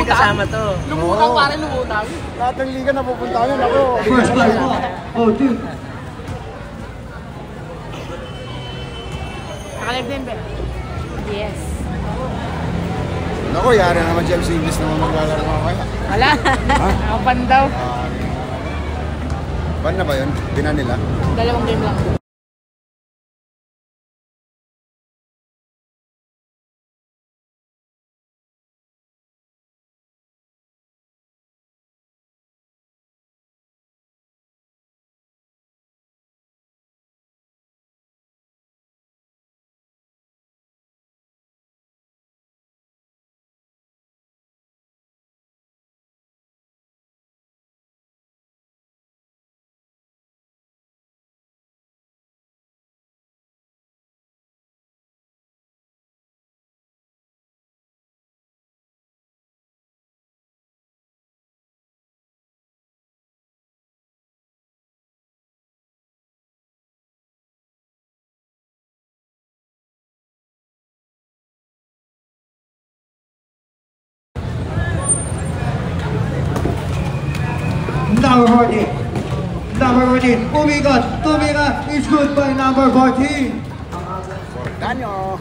may kasama to. Lumutang, pare lumutang. Lahat ng liga napupunta yun ako. First flight mo. Oh, dude. Nakalive din ba? Yes. Naku, yari naman James English naman maglalaro mamaya. Wala. Ako pan daw. Ban na ba yun? Binan nila? 2 game lang. Number 14. Number 14. Tumira is good by number 14. Danyo.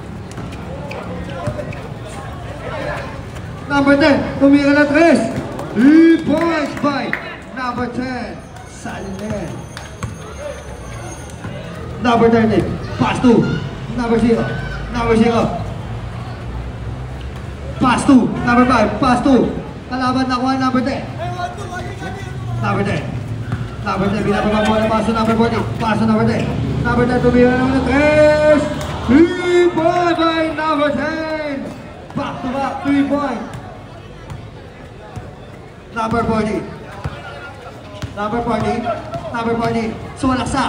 Number 10. Tumira na 3. 3 points by number 10. Salinen. Number 13. Pass 2. Number 0. Number 0. Pass 2. Number 5. Pass 2. Kalaban nakuha number 10. Number 10. Number 10, binababa mo na paso number 40. Paso number 10. Number 10, tumira naman na 3. 3 point by number 10. Back to back, 3 point. Number 40. Number 40. Number 40. Sumalaksa.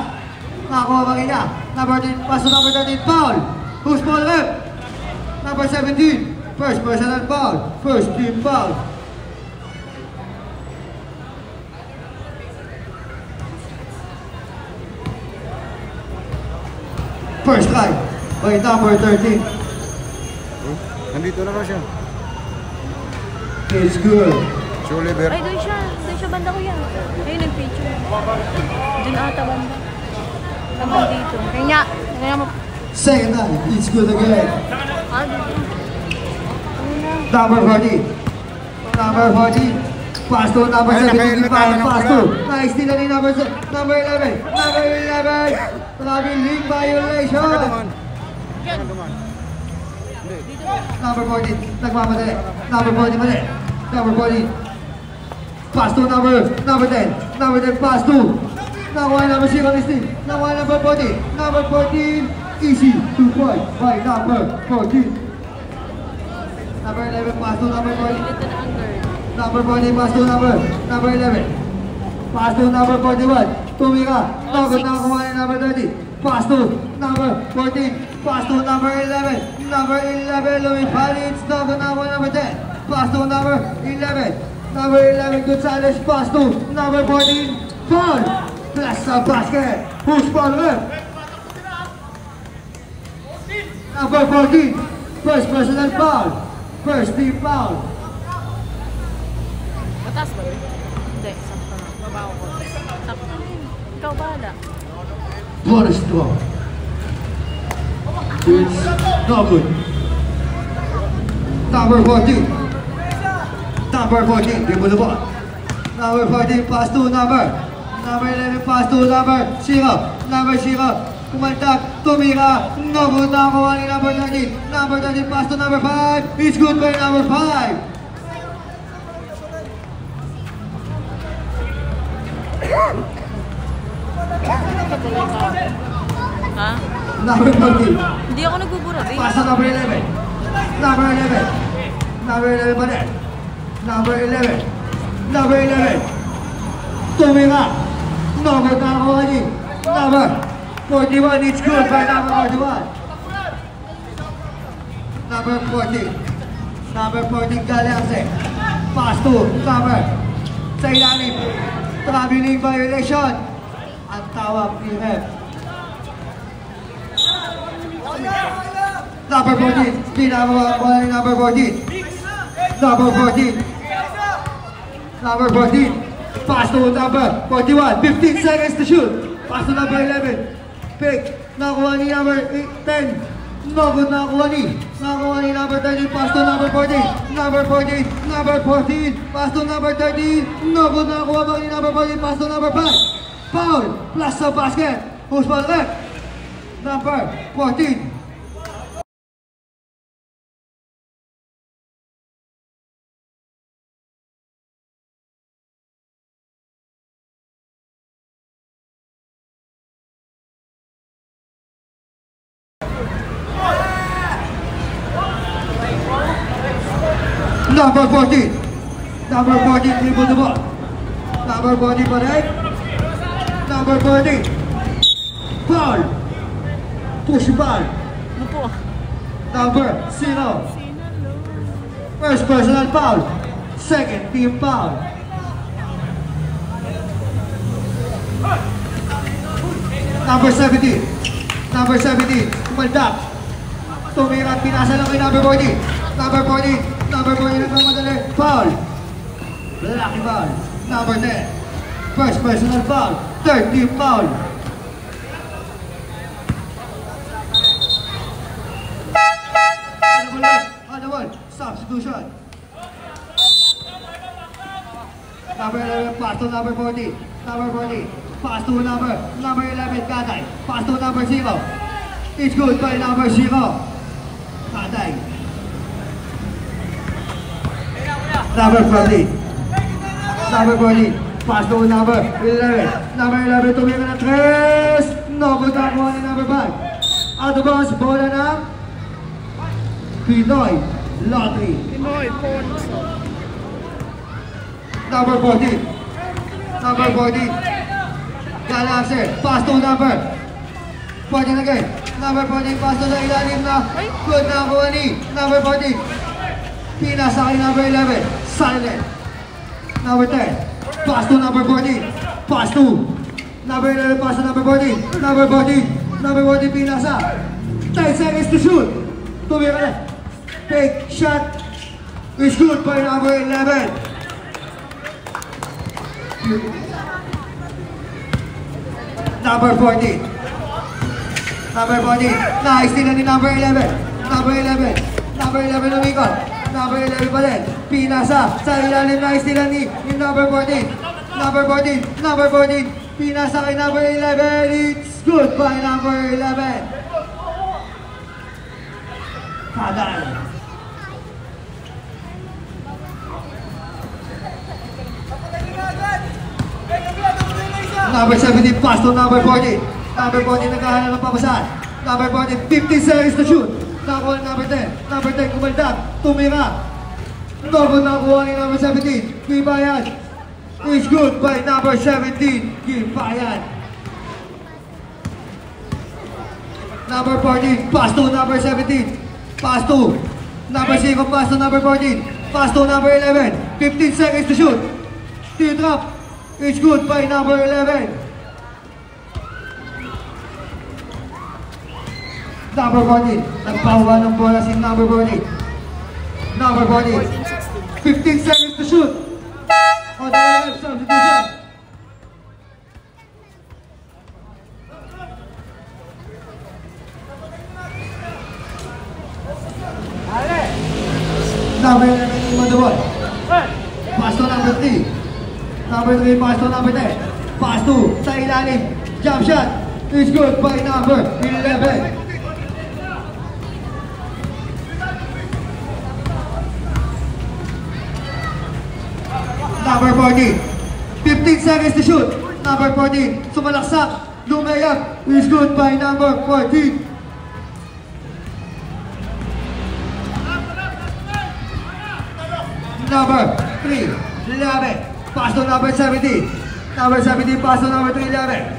Nakakuha ba niya? Number 10, paso number 13, foul. Who's ball left? Number 17. First personal foul. First team foul. First try by number 13. Nandito naman siya. It's good. Chuliver. Ay, doon siya banda ko yan. Ayun, nag-picture. Doon ata banda. Hanggang dito. Kaya mo. Second time, it's good again. Ah, dito. Number 40. Number 40. Pass to number 17. Pass to. Nice steal ni number 11. Number 11. Grabe league violation. Number 40. Nagmamadali. Number 40 mali. Number 40. Pass to number 10. Number 10 pass to. Nakuha number 0 ni Steve. Nakuha number 40. Number 14. Easy. 2 points by number 14. Number 11 pass to number 40. Number 40 pass to number 11. Pass to number 41. Tumira. Nakuha ni number 30. Pass to number 14. Pass to number 11. Number 11 Lumipalits. Nakuha number 10. Pass to number 11. Number 11 Gonzalez. Pass to number 14. Foul. Plus sa basket. Who's ball left? Number 14. First personal foul. First team foul. Mataas ba yun? Hindi, sakto na. Babaw ko. Sakto na yun. Ikaw bahala. What a strong. It's not good. Number 14. Number 14. Give me the ball. Number 14 pass to number 11 pass to number 0. Number 0. Kumantak. Tumira. Nabuta ko ni number 13. Number 13 pass to number 5. It's good by number 5. Ha? Number 14. Hindi ako nagbubura, babe. Pass to number 11. Number 11. Number 11 pa rin. Number 11. Number 11. Tumira. Number nakakuha ni. Number 41. It's good by number 41. Number 14. Number 14 Galearse. Pass to number sa ilalim. Traveling violation. Ang tawag ni ref. Number 14. Pinakawa ni number 14. Number 14. Number 14. Pass to number 41. 15 seconds to shoot. Pass to number 11. Pick. Nakuha ni number 10. No good, nakuha ni number 13. Pass to number 14. Number 14. Number 14. Pass to number 13. No good, nakuha ba ni number 14. Pass to number 5. Foul. Plus sa basket. Who's ball left? Number 14. Number 14. Number 14 dribble the ball. Number 14 pa rin. Number 14. Foul. Push ball. Ano po? Number 0. First personal foul. Second team foul. Number 17. Number 17. Kumaldak. Tumira, pinasa lang kay number 14. Number 14. Number 14 nagmamadali. Foul. Lalaki foul. Number 10. First personal foul. Third team foul. On the one. Substitution. Number 11. Pass to number 14. Number 14. Pass to number 11. Katay. Pass to number 0. It's good by number 0. Katay. Number 14. Number 14. Pass to number 11. Number 11 tumira ng 3. No good nakuha ni number 5. Out of bounds, bola ng Pinoy Lottery. Pinoy Ponso. Number 14. Number 14. Galaxy. Pass to number 14 again. Number 14. Pass to sa ilalim na. Good nakuha ni number 14. Pinasa kay number 11. Silent. Number 10. Pass to number 14. Pass to number 11. Pass to number 14. Number 14. Number 14. Pinasa. 10 seconds to shoot. Tumira na. Take shot. Is good by number 11. Number 14. Number 14. Nice din na ni number 11. Number 11. Number 11 umikot. Number 11 pa rin. Pinasa sa ilalim na istilan ni number 14. Number 14. Number 14. Pinasa kay number 11. It's good by number 11. Kadal. Number 17. Pass to number 14. Number 14 naghahanap ng papasan. Number 14. 15 seconds to shoot. Nakuha ni number 10. Number 10 kumaldak. Tumira. Double nakuha ni number 17. Gibayan. Is good by number 17. Gibayan. Number 14. Pass to number 17. Pass to number 0. Pass to number 14. Pass to number 11. 15 seconds to shoot. Teardrop. Is good by number 11. Number 14. Nagpahuwa ng bola si number 14. Number 14. 15 seconds to shoot. On the left, substitution. Number 11 on the ball. Pass to number 3. Number 3, pass to number 10. Pass to sa ilalim. Jump shot. Is good by number 11. Number 14. 15 seconds to shoot. Number 14. Sumalaksak. Lumayap. Is good by number 14. Number 3. 11. Pass to number 17. Number 17. Pass to number 3. 11.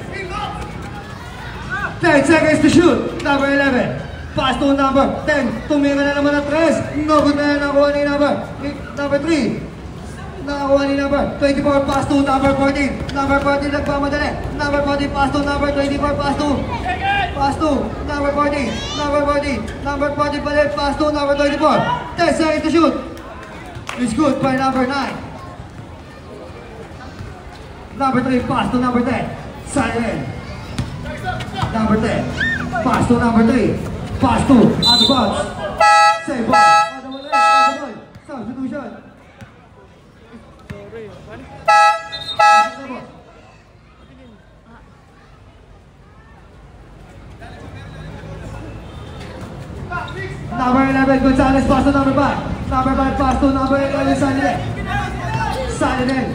10 seconds to shoot. Number 11. Pass to number 10. Tumira na naman ang 3. No good na nakuha ni number 3. Nakakuha ni number 24, pass to number 14. Number 14 nagpamadali. Number 14, pass to number 24, pass to number 14. Number 14, number 14 pa rin, pass to number 24. 10 seconds to shoot. It's good by number 9. Number 3, pass to number 10. Silent. Number 10. Pass to number 3. Pass to out of bounds. Save ball. On the way. Substitution. Number 11, Gonzalez, pass to number 5. Number 5, pass to number 11, Silent. Silent.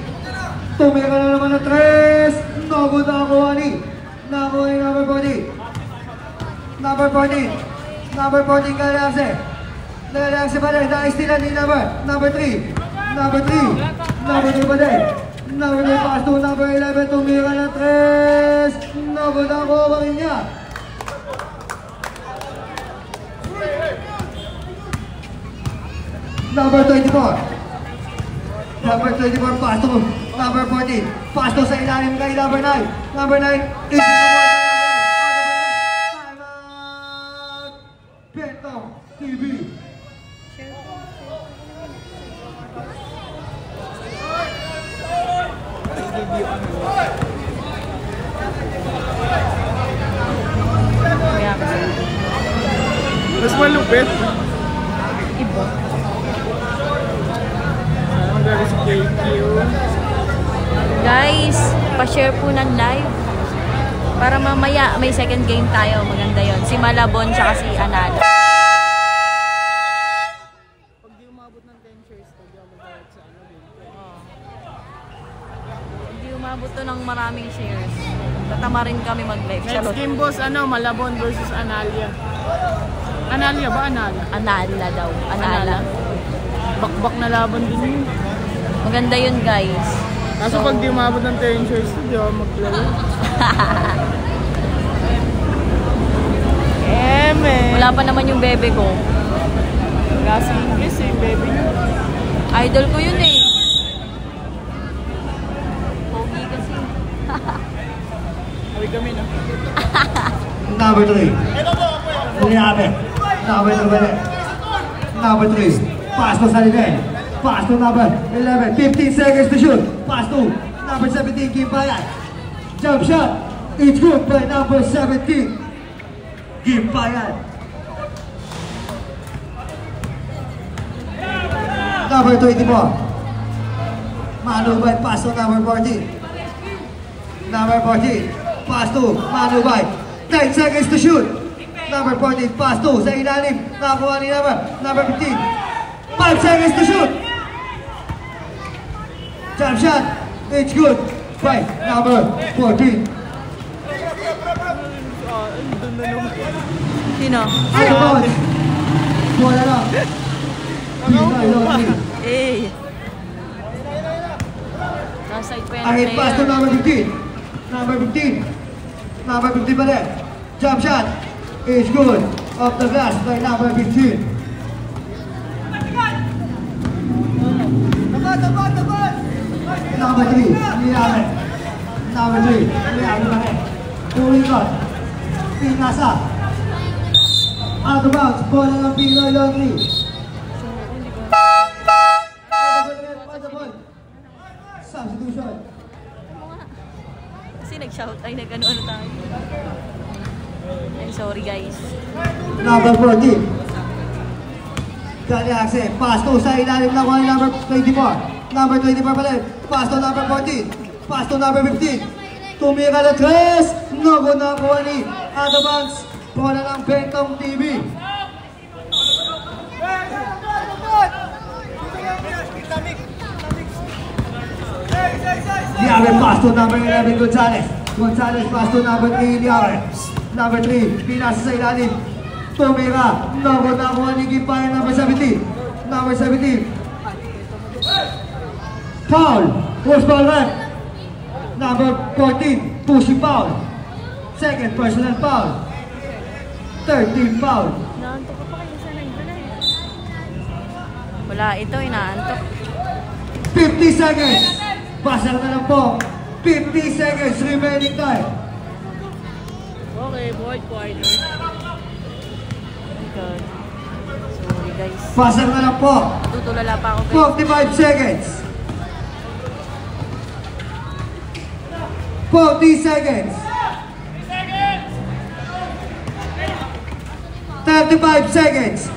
Tumira na naman ng 3. No good na kuha ni. Nakuha ni number 14. Number 14. Number 14, Galaxy. Galaxy pa rin. Naistilan ni number 3. Number 3. Number 3 pa rin. Number 3, pass to number 11. Tumira ng 3. No good na kuha rin niya. Number 24. Number 24, pass to number 14. Pass to sa ilalim kay number 9. Number 9, it's time out! Bentong TV. Mas malupit. Ibo. Guys, pa-share po ng live. Para mamaya may second game tayo. Maganda yon. Si Malabon tsaka si Anala. Pag di umabot ng 10 shares, pag di ako magbayad sa ano din. Hindi umabot to ng maraming shares. Tatama rin kami mag-live. Next game boss, ano, Malabon versus Analia. Analia ba? Anala? Anala daw. Anala. Bakbak na laban din yun. Maganda yun, guys. Kaso pag di umabot ng 10 shares, di ako maglaro. Man. Wala pa naman yung bebe ko. Kasi English eh, baby nyo. Idol ko yun eh. Pogi kasi. Awig kami na. Number 3. Liabe. Number 3. Number 3. Pass to Saliden. Pass to number 11. 15 seconds to shoot. Pass to number 17, Kim Bayan. Jump shot. It's good by number 17, Kim Bayan. Number 24. Manu Bay. Pass to number 14. Number 14. Pass to Manu Bay. 10 seconds to shoot. Number 14. Pass to sa ilalim. Nakakuha ni number 15. 5 seconds to shoot. Jump shot. It's good by number 14. Sino? Out of bounds. Bola lang. Eh. Nasa side pa yan. Ahead pass to number 15. Number 15. Number 15 pa rin. Jump shot. It's good. Off the glass by number 15. Number 3, Liabe. Number 3, Liabe pa rin. Pulling on. Pinasa. Out of bounds. Bola ng Pinoy Laundry. Substitution. Kasi nag-shout. Ay, nag-ano-ano tayo. Ay, sorry guys. Number 14. Galaxy. Pass to sa ilalim ng number 24. Number 24 pala. Pass to number 14. Pass to number 15. Tumira na 3. No good na kuha ni out of bounds. Bola ng Bentong TV. Liabe pass to number 11 Gonzalez. Gonzalez pass to number 3 Liabe. Number 3 pinasa sa ilalim. Tumira. No good na kuha ni Gimpayan number 17. Number 17. Foul. First ball run. Number 14, pushing foul. Second personal foul. 13 foul. Inaantok ka pa kayo sa nagdala. Wala, ito inaantok. 50 seconds. Basag na lang po. 50 seconds remaining time. Okay, boy, quiet. Oh my God. Sorry guys. Basag na lang po. Tutulala pa ako guys. 45 seconds. 40 seconds. 35 seconds.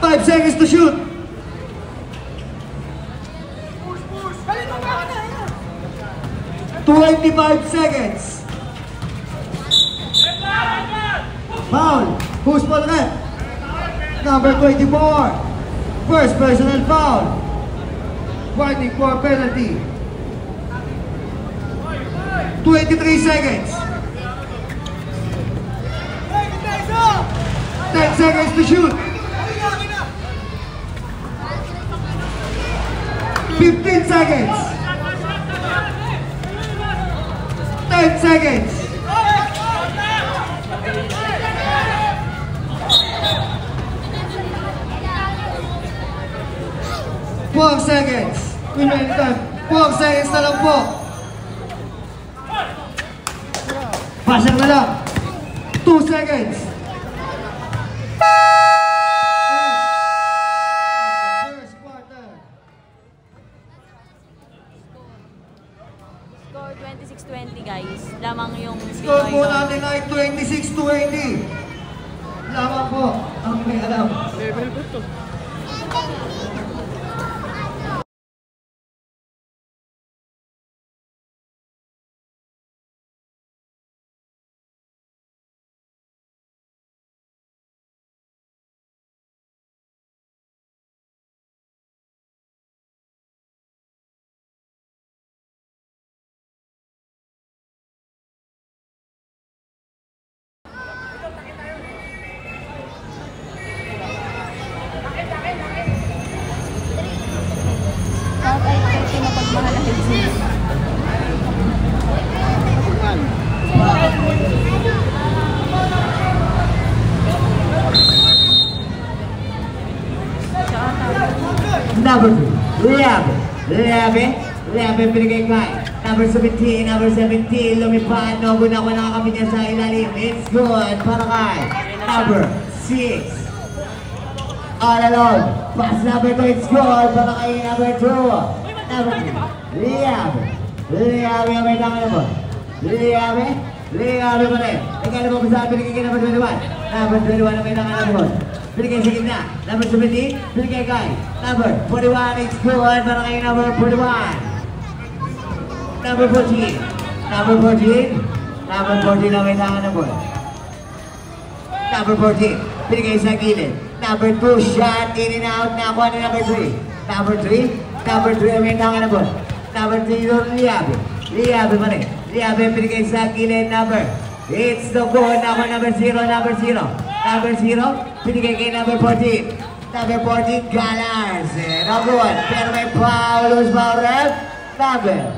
5 seconds to shoot. 25 seconds. Foul. Who's for the number 24. First personal foul. Warning for penalty. 23 seconds. 10 seconds to shoot. 15 seconds. 10 seconds. 4 seconds. Remaining time. 4 seconds na lang po. Pasang na lang. 2 seconds. First quarter. Score 26-20 guys. Lamang yung Score po natin ay 26-20. Lamang po ang may alam. Level ko to. Number 2, Leabe, pinigay kay number 17, lumipad, no, guna ko nakakapit niya sa ilalim, it's good, para kay number 6, all alone, pass number 2, it's good, para kay number 2, number 3, Leabe, may tangan mo, Leabe pa rin, nagkala mo sa pinigay kay number 21, may tangan mo, pinigay sa gitna, number 17, pinigay kay number 41, it's good, para kay number 41. Number 14 na may tangan ng ball. Number 14, pinigay sa gilid. Number 2, shot, in and out, nakuha ni number 3. Number 3 may tangan ng ball. Number 3, Leabe pa rin. Leabe, pinigay sa gilid, number. It's the goal, nakuha number 0. Number 0, pinigay kay number 14. Number 14, Galars. No good, pero may foul, loose foul ref. Number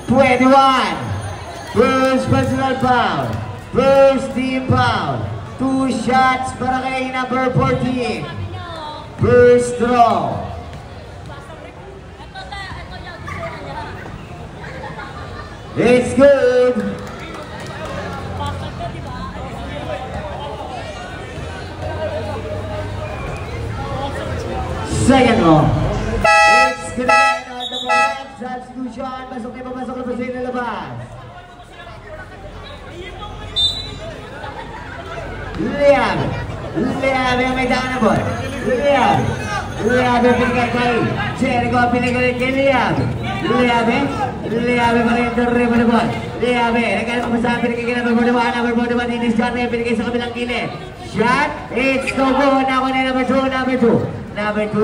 21, first personal foul, first team foul, 2 shots para kay number 14, first draw. It's good. Second row. It's good. Substitution, pasok na sa labas. Leabe ang may tangan na ball. Leabe pinigay kay Jericho, pinigay kay Leabe pa rin, turre pa na ball. Leabe, nagkala pa sa pinigay kay number 41, diniscard na pinigay sa kabilang gilid. Shot, it's no good, ako na number 2,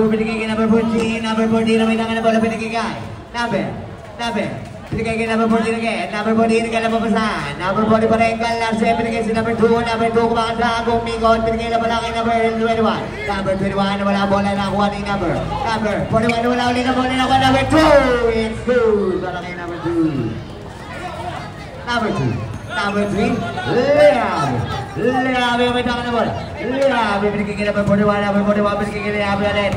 pinigay kay number 14, na may tangan na ball, pinigay kay Number, pinigay kay number 14 again. Number 14, nagkala papasahan. Number 40 pa rin, Galars. Pinigay si number 2. Number 2, kumakanta, gumikot. Pinigay na pala kay number 21. Number 21, na wala bola, nakuha ni number. Number 41, na wala ulit na bola, nakuha number 2. It's good para kay number 2. Number 3, Leabe, may tangan na bola. Leabe, pinigay kay number 41. Number 41, pinigay kay Leabe ulit.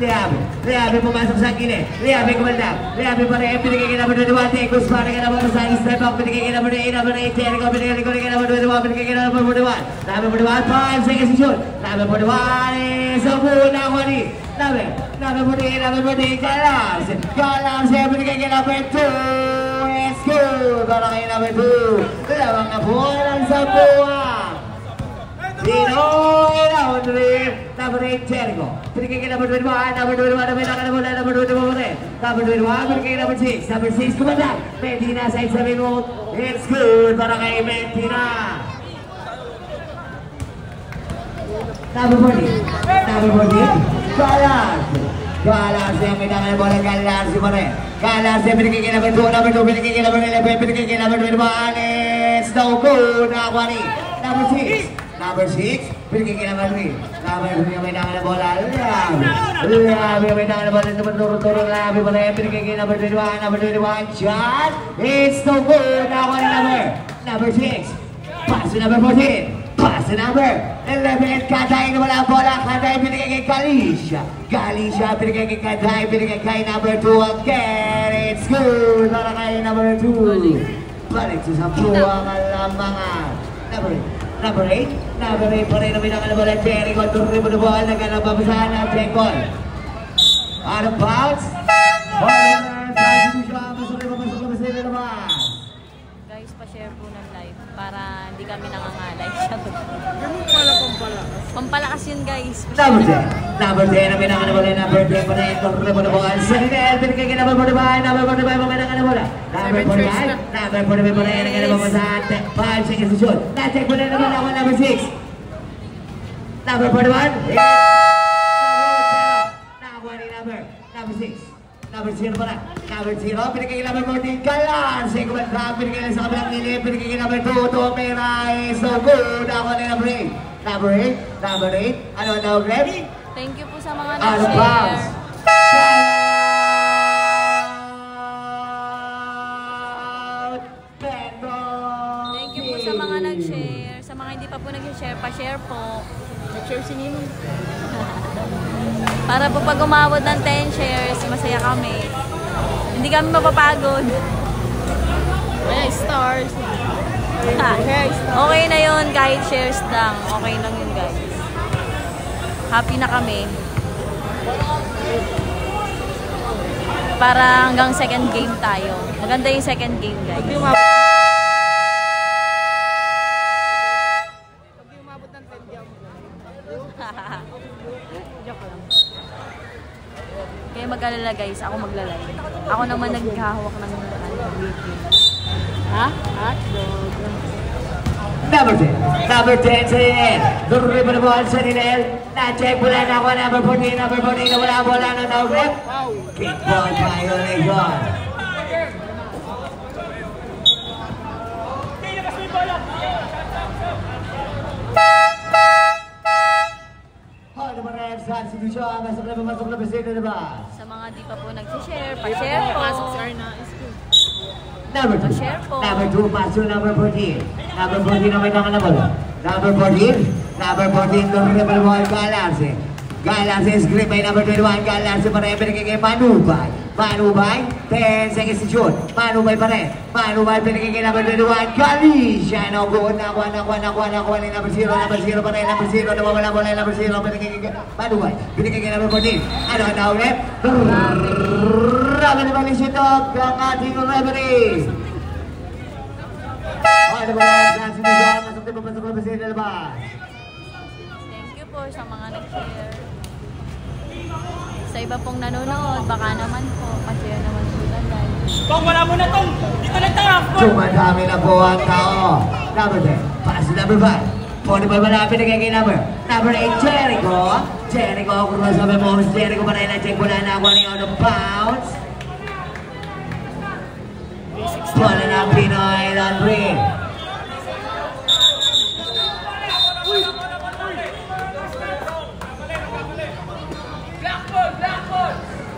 Leabe pumasok sa gilid. Leabe kumandang. Leabe pa rin. Pinigay ka naman ng Duwante. Guzman ka naman sa step up. Pinigay ka naman ng Ina. Jericho. Pinigay ka naman ng Duwante. Pinigay ka naman ng Duwante. Labe po Duwante. 5 seconds to shoot. Labe po Duwante. Sa muna ko ni. Labe po din. Labe po din. Galas. Pinigay ka naman 2. It's good. Para kayo naman 2. Lamang na po ng Sambuang. Pinoy Laundry, number 8, Jericho. Pinigay ka number 21, number 21, number 21 pa rin. Number 21, pinigay number 6. Number 6, kumandang. Medina, side 7 mo. It's good para kay Medina. Number 40, number 40, Galas. Galas yang pinangan bola Galas pa rin. Galas yang pinigay ka number 2, number 2, pinigay ka number 11, pinigay ka number 21. It's no good. Nakakuha ni number 6. Number 6, pinigay ka naman rin. Number 3 yung may nangan na bola. Labi yung may nangan na bola. Tumuturo-turo. Labi pa rin. Pinigay ka number 21. Number 21, shot. It's no good. Nakakuha ni number 6. Pass to number 14. Pass to number 11. Katay na wala ang bola. Katay pinigay kay Galicia. Galicia pinigay kay Katay. Pinigay kay number 2 again. It's good. Para kay number 2. Balik sa Sambuang ang lamangan. Number 8 pa rin namin ang bola. Jericho, turri mo na ball. Nagkanababasahan na check ball. Out of bounds. Masuk na naman. Guys, pa-share po ng live para hindi kami nangangalay. Ganun pala pampalakas. Pampalakas yun, guys. Number 10 namin ang bola. Number 10 pa rin. Turri mo na ball. Sa Rinel, pinigay ka naman mo na ba? Number 45 mo na bola. Number 45. Number 45 pa rin. Nagkanababasahan. 5 seconds to shoot. Na-check mo na naman ako number 6. Number 41. Nakakuha ni number 6. Number 0 pa na. Number 0. Pinigay ka number 14. Galas. Segment drop. Pinigay ka sa kabilang nilip. Pinigay ka number 2. Tomera is so good. Nakakuha ni number 8. Number 8. Number 8. Ano na Greg? Thank you po sa mga Out of bounds. nag-share. Thank you po sa mga nag-share. Sa mga hindi pa po nag-share, pa-share po. Nag-share si Ninong. Para po pag umabot ng 10 shares, masaya kami. Hindi kami mapapagod. Ay, stars. Okay na yun, kahit shares lang. Okay lang yun, guys. Happy na kami. Para hanggang second game tayo. Maganda yung second game, guys. Pag umabot ng 10, di ako joke lang. Kaya mag-alala, guys. Ako maglalay. Ako naman naghahawak ng video. Ha? Hotdog. Number 10. Number 10 sa Rinel. Turri mo na ball sa Rinel. Na-check mo na ako. Number 14. Number 14 na wala bola ng Taugrip. Kickball violation. Hold the ref sa institusyon. Masok na presente na ba? Sa mga di pa po nag-share, pa-share po. Pasok si Arna. School. Number 2. Pa-share po. Number 2, pass to number 14. Number 14 na may tangan na bola. Number 14. Number 14, turri mo na ball. Galas. Galas is grip by number 21. Galas pa rin. Pinigay kay Manubay. Manubay. 10 seconds to shoot. Manubay pa rin. Manubay pinigay kay number 21. Galicia. No good. Nakuha ni number 0. Number 0 pa rin. Number 0. Nawawala bola. Number 0. Pinigay kay Manubay. Pinigay kay number 14. Ano na ulit? Grabe naman yung shoot up ng ating referee. Ano ba lang? Masok na presente na ba? Thank you po sa mga nag-share. Sa iba pong nanonood, baka naman po, pa-share naman po na live. Tong, wala mo na tong! Dito na tayo! Dumadami na po ang tao. Number 10, pass to number 5. 45 malapit na kay number 8, Jericho. Jericho, kung masabi mo, Jericho pa rin na-check mo na nakuha ni out of bounds. Bola ng Pinoy Laundry.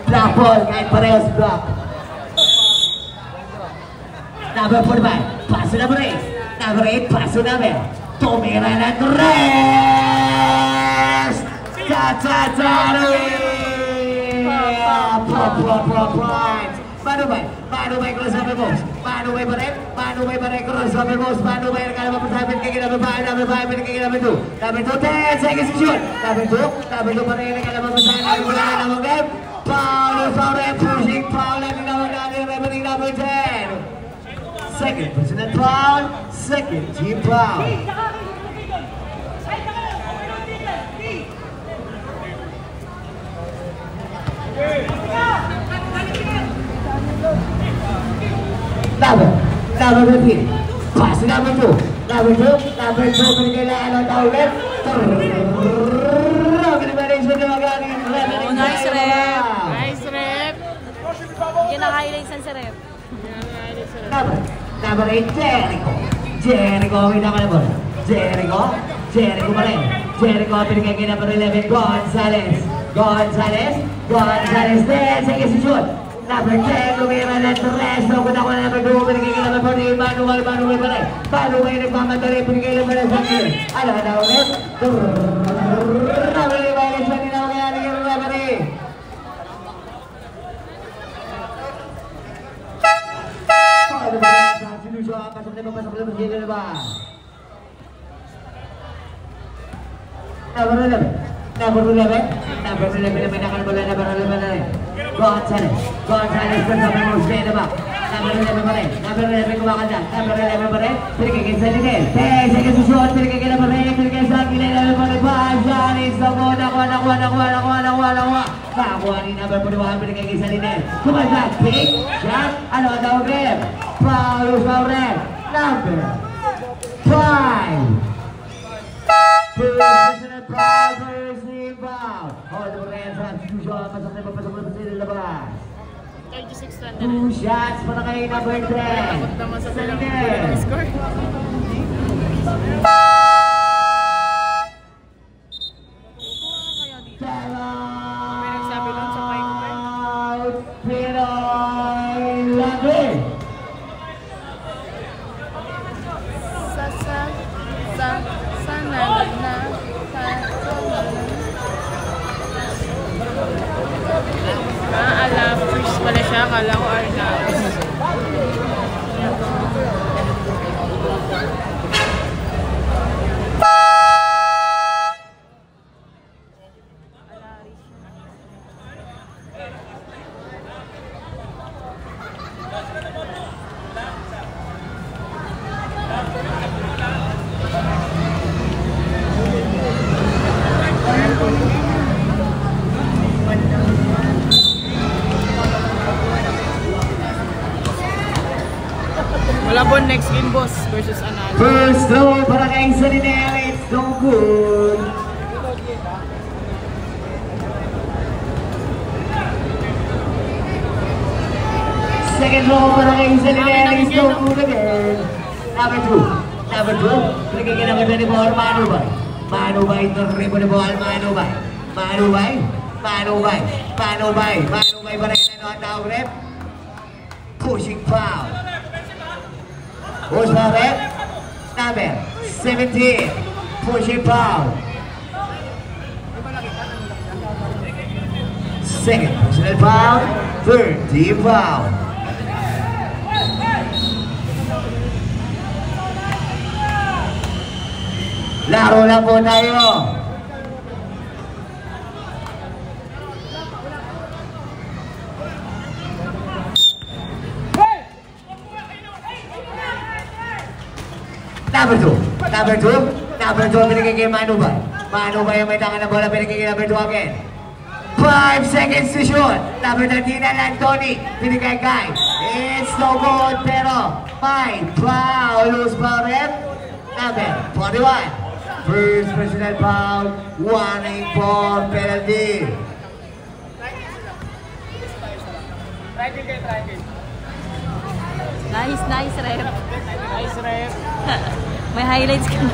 Black ball, kahit parehas black. Number 45, pass to number 8. Number 8, pass to number. Tumira ng rest! Katsatari! Points. Manubay, crossover moves. Manubay pa rin, crossover moves. Manubay, nakalaman po tayo, pinagiging number 5, pinagiging number 2. Number 2, 10 seconds to shoot. Number 2 pa rin, nakalaman po tayo, number 1, foul, pushing foul, nakalaman natin, referee number 10. Second personal foul, second team foul. Number 15. Pass to number 2. Number 2, pinagkailangan ng tawag. Nice rep. Nice rep. Yan ang highlights ng rep. Number 8, Jericho, kita ka na ba? Jericho pa rin. Jericho, pinagkailangan number 11, Gonzalez, 10 seconds to shoot. Number 10, lumira na sa resto. Kung ako na number 2, pinagkailangan number 4, Manuel pa rin. Manuel nagmamadali, pinagkailangan na sa akin. Ano na ulit? Number 11, siya nila kaya naging referee. Ano ba yan? Sa sinusyo, pasok na ba? Number 11 naman nakalabala na rin. Gonzalez pa sa mga stay na ba? Number 11 pa rin. Number 11 kumakanda. Number 11 pa rin. Pinagiging sa Lidl. 10 seconds to shoot. Pinagiging na pa rin. Pinagiging sa Gilay na pa rin. Janis na mo. Nakuha. Nakakuha ni number 41. Pinagiging sa Lidl. Kumanda. Pick. Shot. Ano ang tawag rin? Foul rin. Number 5. Personal foul. Hold the red hands. Pasok na sila labas. 36 na 2 shots para kay number 10. Takot naman sa silang score. May nagsabi lang sa mic ko. Pinoy Labi. Alam, first pala siya, akala ko Arnabis. Malabon next game, boss, versus Anal. First throw para kay Salinel, it's no good. Second throw para kay Salinel, it's no good again. Number 2, pinagiging number 24, Manubay, turri po ni ball, Manubay pa rin, ano ang tawag rep? Pushing foul. Who's the rep? Number 17. Pushing foul. Second personal foul. Third team foul. Laro lang po tayo. Number 2, pinagiging Manubay. Manubay ang may tangan ng bola, pinagiging number 2 again. 5 seconds to shoot. Number 13, Antony, pinigay kay. It's no good, pero may foul. Loose foul rep. Number 41. First personal foul, warning for penalty. Nice rep. Nice rep. May highlights ka na.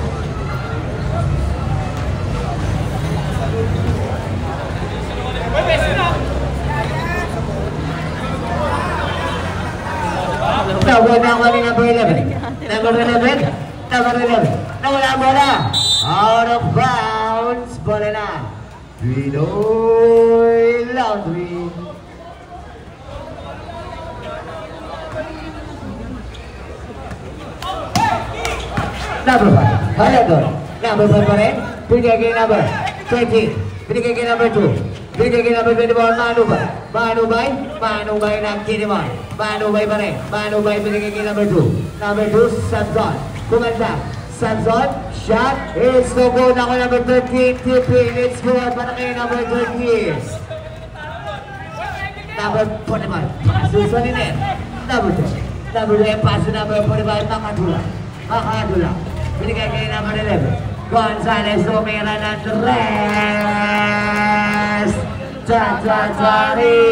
Nawala ni number 11. Nawala bola. Out of bounds. Bola na. Pinoy Laban. boundary. Number 5, Halador. Number 5 pa rin. Binigay kay number 20. Binigay kay number 2. Binigay kay number 21, Manubay. Manubay ng Kinimon. Manubay pa rin. Manubay binigay kay number 2. Number 2, Samson. Kumanda. Samson, shot. It's no good ako number 13. Tipping. It's good para kay number 13. Number 45. Susunin din. Number 2. Number 2, pass to number 45, Makadula. Binigay kay number 11. Gonzales Omera ng Tres. Tatari.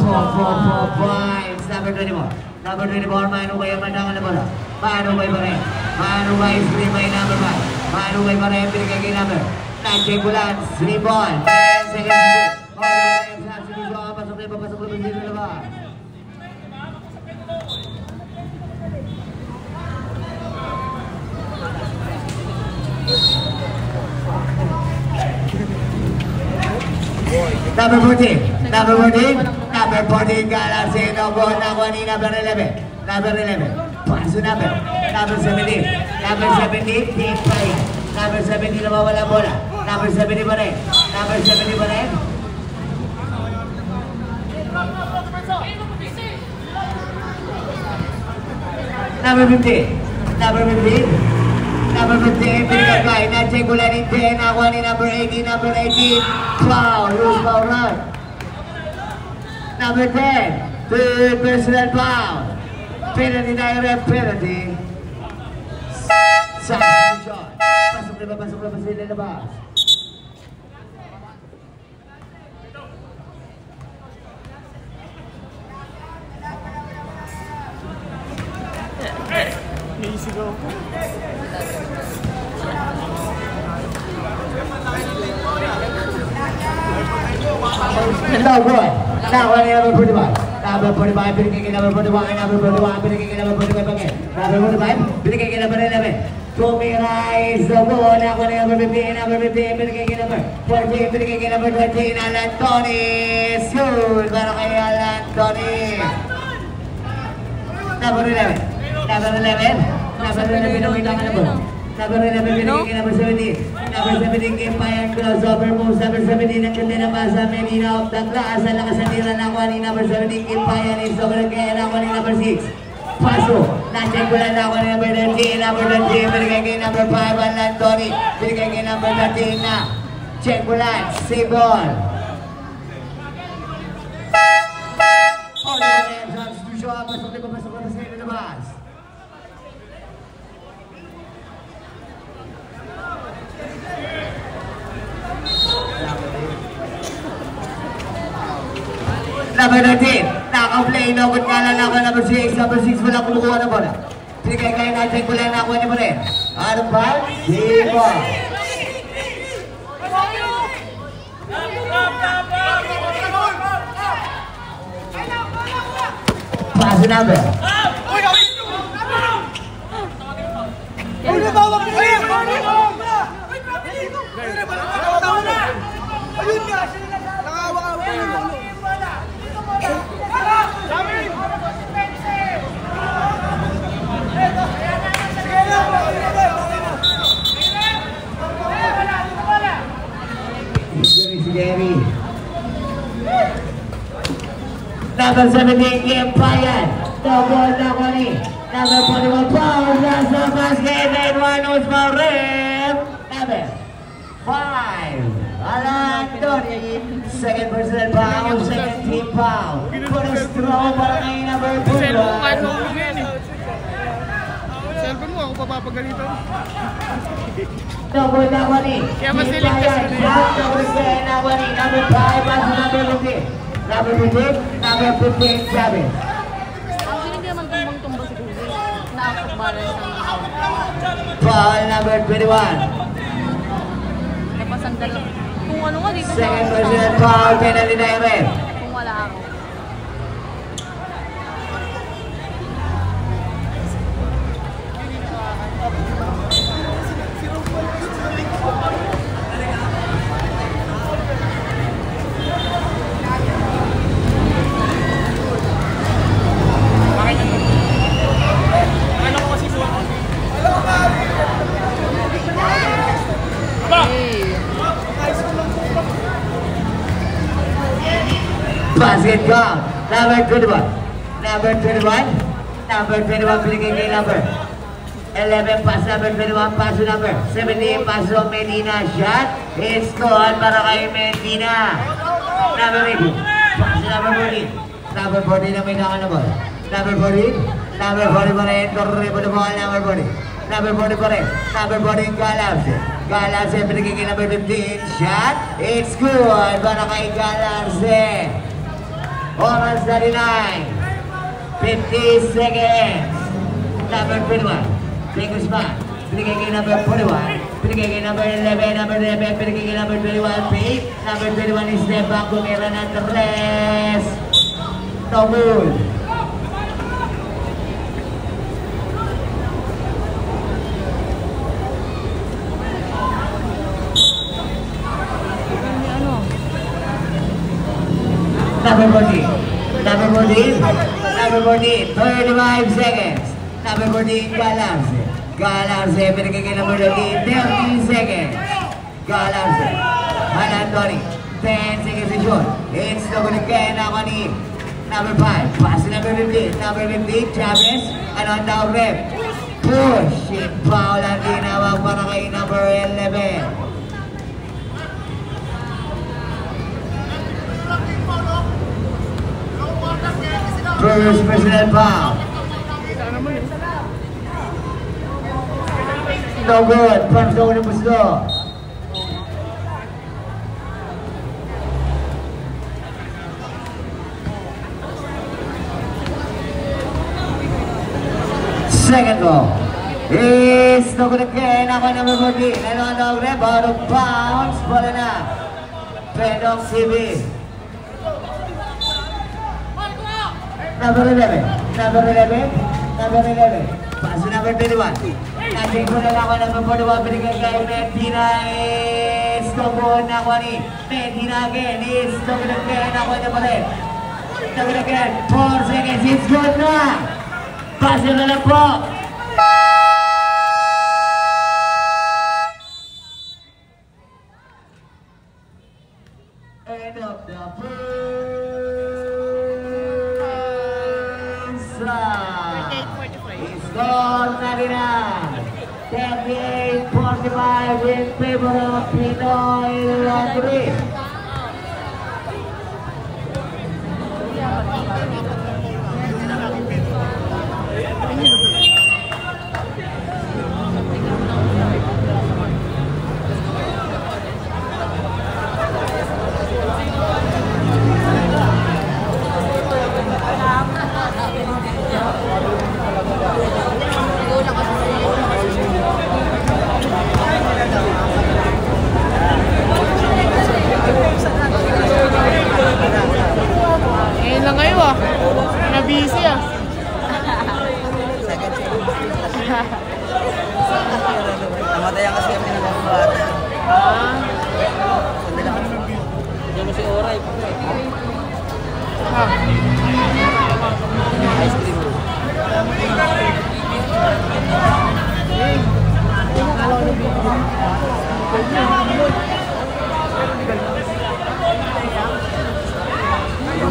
4 points. Number 24. Number 24, Manubay ang mandangan na bola. Manubay pa rin. Manubay, 3 by number 5. Manubay pa rin. Binigay kay number 9. Bulan, 3 ball. 10 seconds. Pasok na dito na ba? Number 14, Galaxy, no ball, number 11, pass to number 17, Team Play, number 17 nawawala bola, number 70 pa rin, number 15, binigay na Chegulan in 10, nakuha ni number 18, foul, loose foul run. Number 10, third personal foul. Penalty na yung penalty. Substitution. Pasok na sila labas. Easy go. No good. Now on number 45. Number 45, binigay kay number 41, binigay kay number 45 again. Number 45, binigay kay number 11. Tumiray sa buwan ako na number 15, binigay kay number 14, binigay kay number 20, Alan Tony. School para kay Alan Tony. Number 11, binigay ka number. Number 11, binigay kay number 17. Number 17, Kimpayan, crossover moves. Number 17, ang ganda na pasa, Medina off the glass. Ang lakas ang tira na ni number 17, Kimpayan, is over again. Nakuha ni number 6. Paso, na-check ko lang nakuha ni number 13. Number 13, binigay kay number 5, Alan Tony. Binigay kay number 13 na check ko lang, save ball. Oh, number 9, substitution. Pasok na sa labas. Number 13, naka-play, inokot nga lang ako number 6, wala kumukuha na bola. Binigay kayo natin ko lang nakuha niyo mo rin. Ano ba? Diba? Pass number. Jerry. Number 17, Kimpayan. Double na ko ni. Number 41, Paul. Nasa basket. And one was for rim. Number 5. Alan Tony. Second personal foul. Second team foul. Puro strong para kay number 4. Cellphone mo kahit mahulog yan eh. Cellphone mo, ako papapagalito. Double na ko ni. Kaya masiligtas ko na yun. Number 10 na ko ni. Number 5. Number 15. Number 15. Number 15. Sabi. Actually, hindi naman tumbang-tumba si Google. Nakakabara sa mga. Foul number 21. Napasandal lang. Kung ano nga, dito Second personal foul. Penalty na yung red. Kung wala ako. Basket count. Number 21. Number 21. Number 21 binigay kay number 11 pass number 21 pass to number 17 pass to Medina. Shot. It's good para kay Medina. Number 18. Pass to number 14. Number 14 na may nakanabal. Number 14. Number 40 pa rin. Torribo na ball. Number 40. Number 40 pa rin. Number 40 Galarse. Galarse binigay kay number 15. Shot. It's good para kay Galarse. Oras na 9. 50 seconds. Number 21. Bigos pa. Binigay kay number 41. Binigay kay number 11. Number 11. Binigay kay number 21. Pete. Number 21 is step back. Bumira ng 3. No good. Number 14. Number 14. Number 14. 35 seconds. Number 14, Galarse. Galarse, binigay kay number 13. 30 seconds. Galarse. Anthony. 10 seconds to shoot. It's the good again. Ako ni number 5. Pass to number 15. Number 15, Chavez. And on down rep. Push. It foul ang tinawag para kay number 11. First personal foul. No good. Punch daw ng Busdo. Second ball. It's no good again. Ako number 14. Ano ang rep? Out of bounds. Bola na. Pendong CB. Number 11. Number 11. Number 11. Pass to number 21. Natin ko na lang ako number 41. Binigay kay Medina. Is no good na ako ni Medina again. Is no good again. Ako na pa rin. No good again. 4 seconds. It's good na. Pass na lang po. End of the Score 99. 38-45 in favor of Pinoy Laundry. Ngayon lang kayo ah. Na-busy ah. Namatayan kasi kami ng mga bata. Diyan mo si Oray. Ice cream.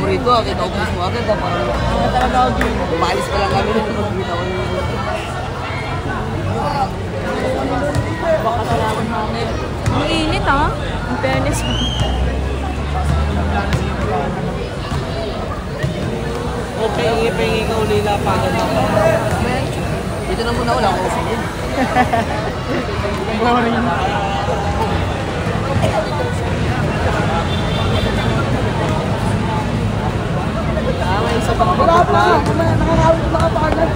Rito, kita ko mo agad parang umalis pa lang kami nung pagkita ko yung baka talaman hangin. Ang init ah. Ang fairness mo. okay, ipengi ka uli na pagod na pa. Dito na muna wala akong sige. Boring. May isa pang pagkakla. Nakakawin ko makapagod.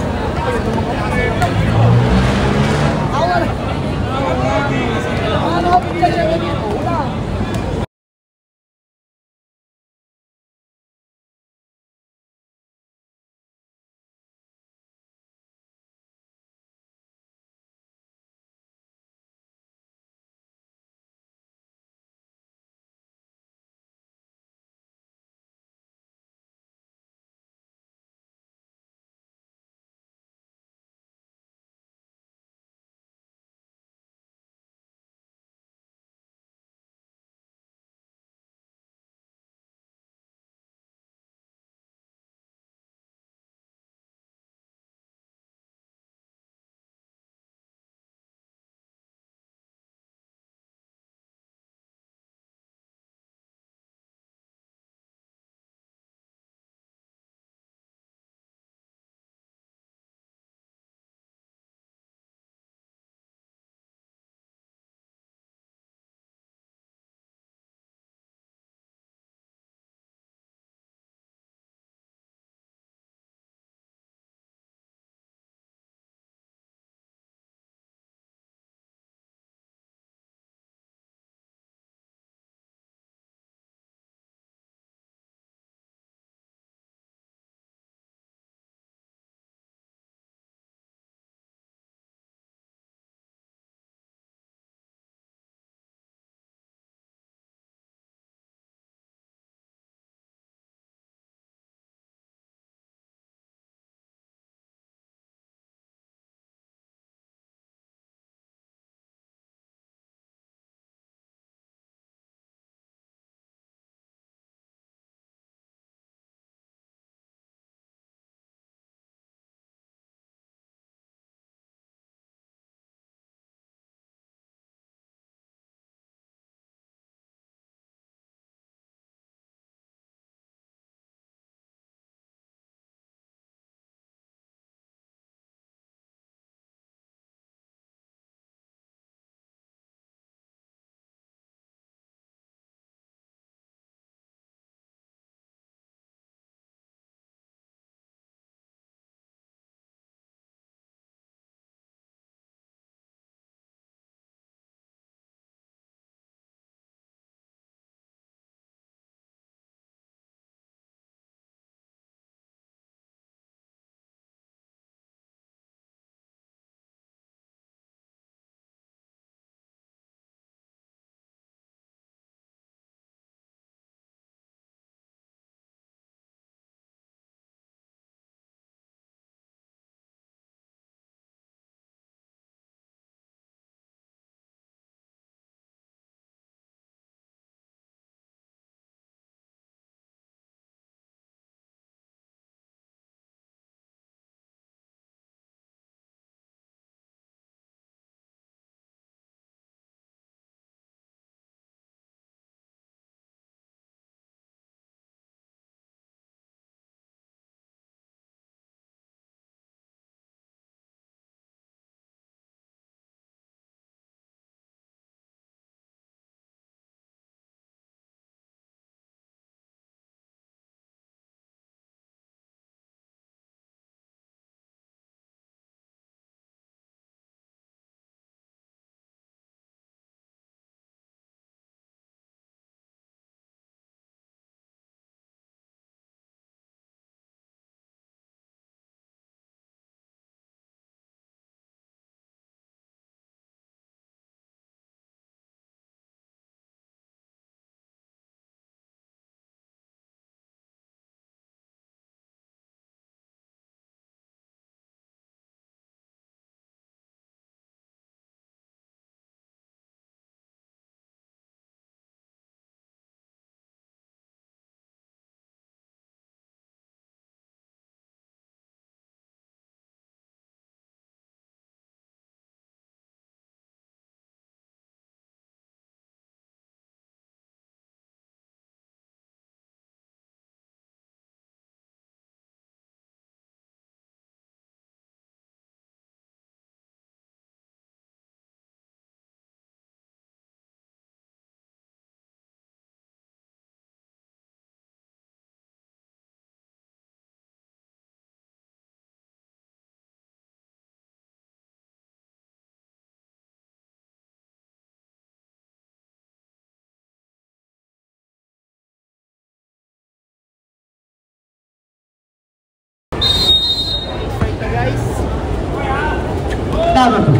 number 2.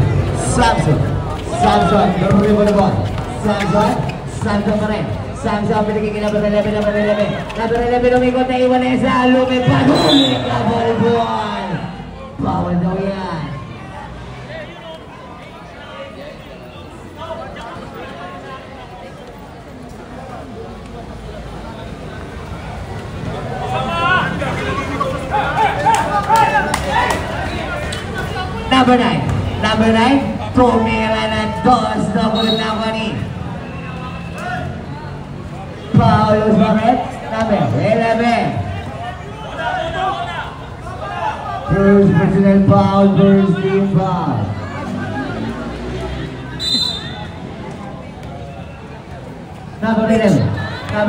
Samson. Samson, dribble the ball. Samson pa rin. Samson, pinigigil number 11. Number 11, umikot na Iwanesa. Lumipad. Kabal ball. Bawal daw yan. Number 9, tumira na dos na kuna ko ni Paulos Bakit, number 11. First personal foul, first team foul. Number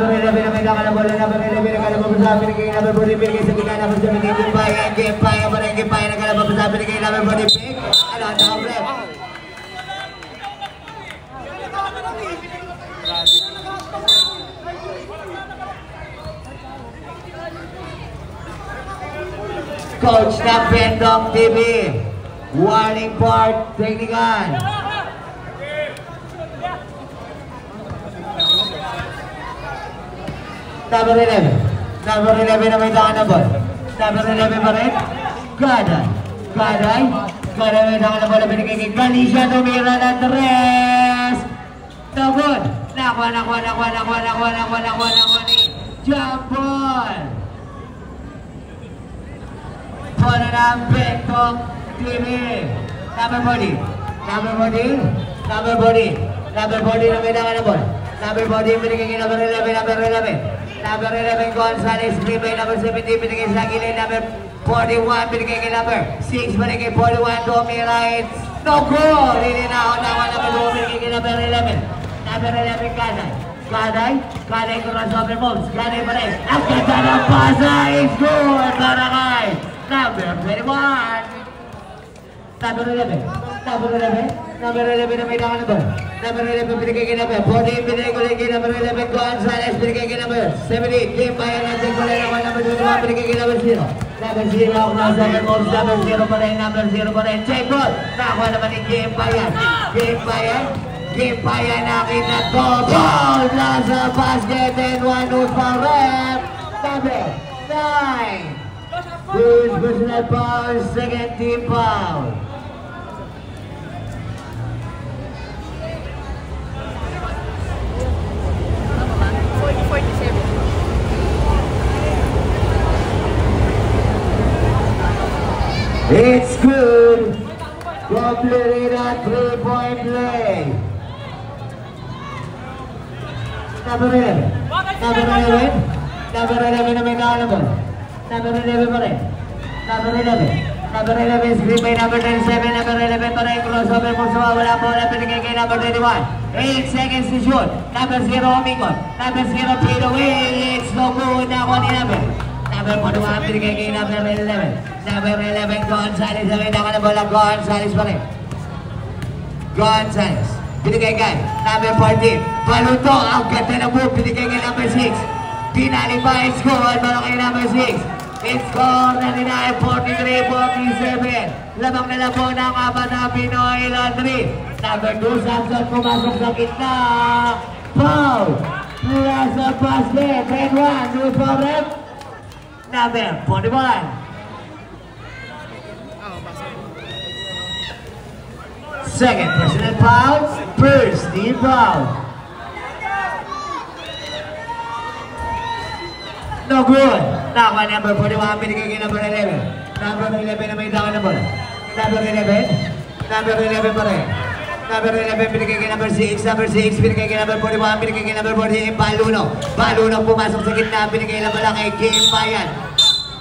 11 na may kakalabola, number 11 na kalabang sa amin kay number 40 pinigay sa bigay, number 17 game paya na kalabang sa amin kay number 40 pick. Ano, naka-flip. Coach na Pendong TV. Warning part, technical. Number 11 na may daan na ball. Number 11 pa rin. Gaday may daan na ball. Binigay kay Galicia. Tumira na 3. No good. Nakuha ni jump ball. Bola ng Pendong TV. Number 40 na may daan na ball. Number 40 binigay kay number 11. Number 11, Gonzales, rebound number 17, binigay sa gilid, number 41, binigay kay number 6, binigay 41, Domira, it's no good! Ininahon number 2, binigay kay number 11. Number 11, Gaday, crossover moves, Gaday pa rin. Ang ganda ng pasa, it's good! Para kay number 21. Number 11 na may daan na ball. Number 11 binigay kay number 14, binigay kay number 11, Gonzales, binigay kay number 17, game bayan natin ko lang naman number 21, binigay kay number 0. Number 0 ako na sa moves, number 0 pa rin, check ball. Nakakuha naman ni game bayan, nakita to, ball, nasa basket, and 1 nose pa rep. Number 9. First personal foul, second team foul. It's good. Completed a 3-point play. Number 11 na may nakalabas. Number 11 pa rin. Number 11 screen by number 27. Number 11 pa rin. Crossover mo sa wala bola. Pinigay kay number 21. 8 seconds to shoot. Number 0 umikot. Number 0 fade away. It's no good. Nakuha ni number 41, pinigay kay number 11. Number 11, Gonzales. Nakita ka na bola, Gonzales pa rin. Gonzales. Pinigay kay number 14. Baluto, ang ganda na move. Pinigay kay number 6. Pinali pa, it's score. Para kay number 6. It's score na nila, 43-47. Lamang na lang po ng apat na Pinoy Laundry. Number 2, Samson pumasok sa gitna. Foul. Mula sa basket. Red 1, new foul rep. Number 41. Second personal foul, first team foul. No good. Nakakuha number 41, binigay kay number 11. Number 11 na may daan na bola. Number 11 pa rin. Number 11 binigay kay number 6. Number 6 binigay kay number 41, binigay kay number 48. Baluno pumasok sa gitna, binigay na bola kay Game Bayan.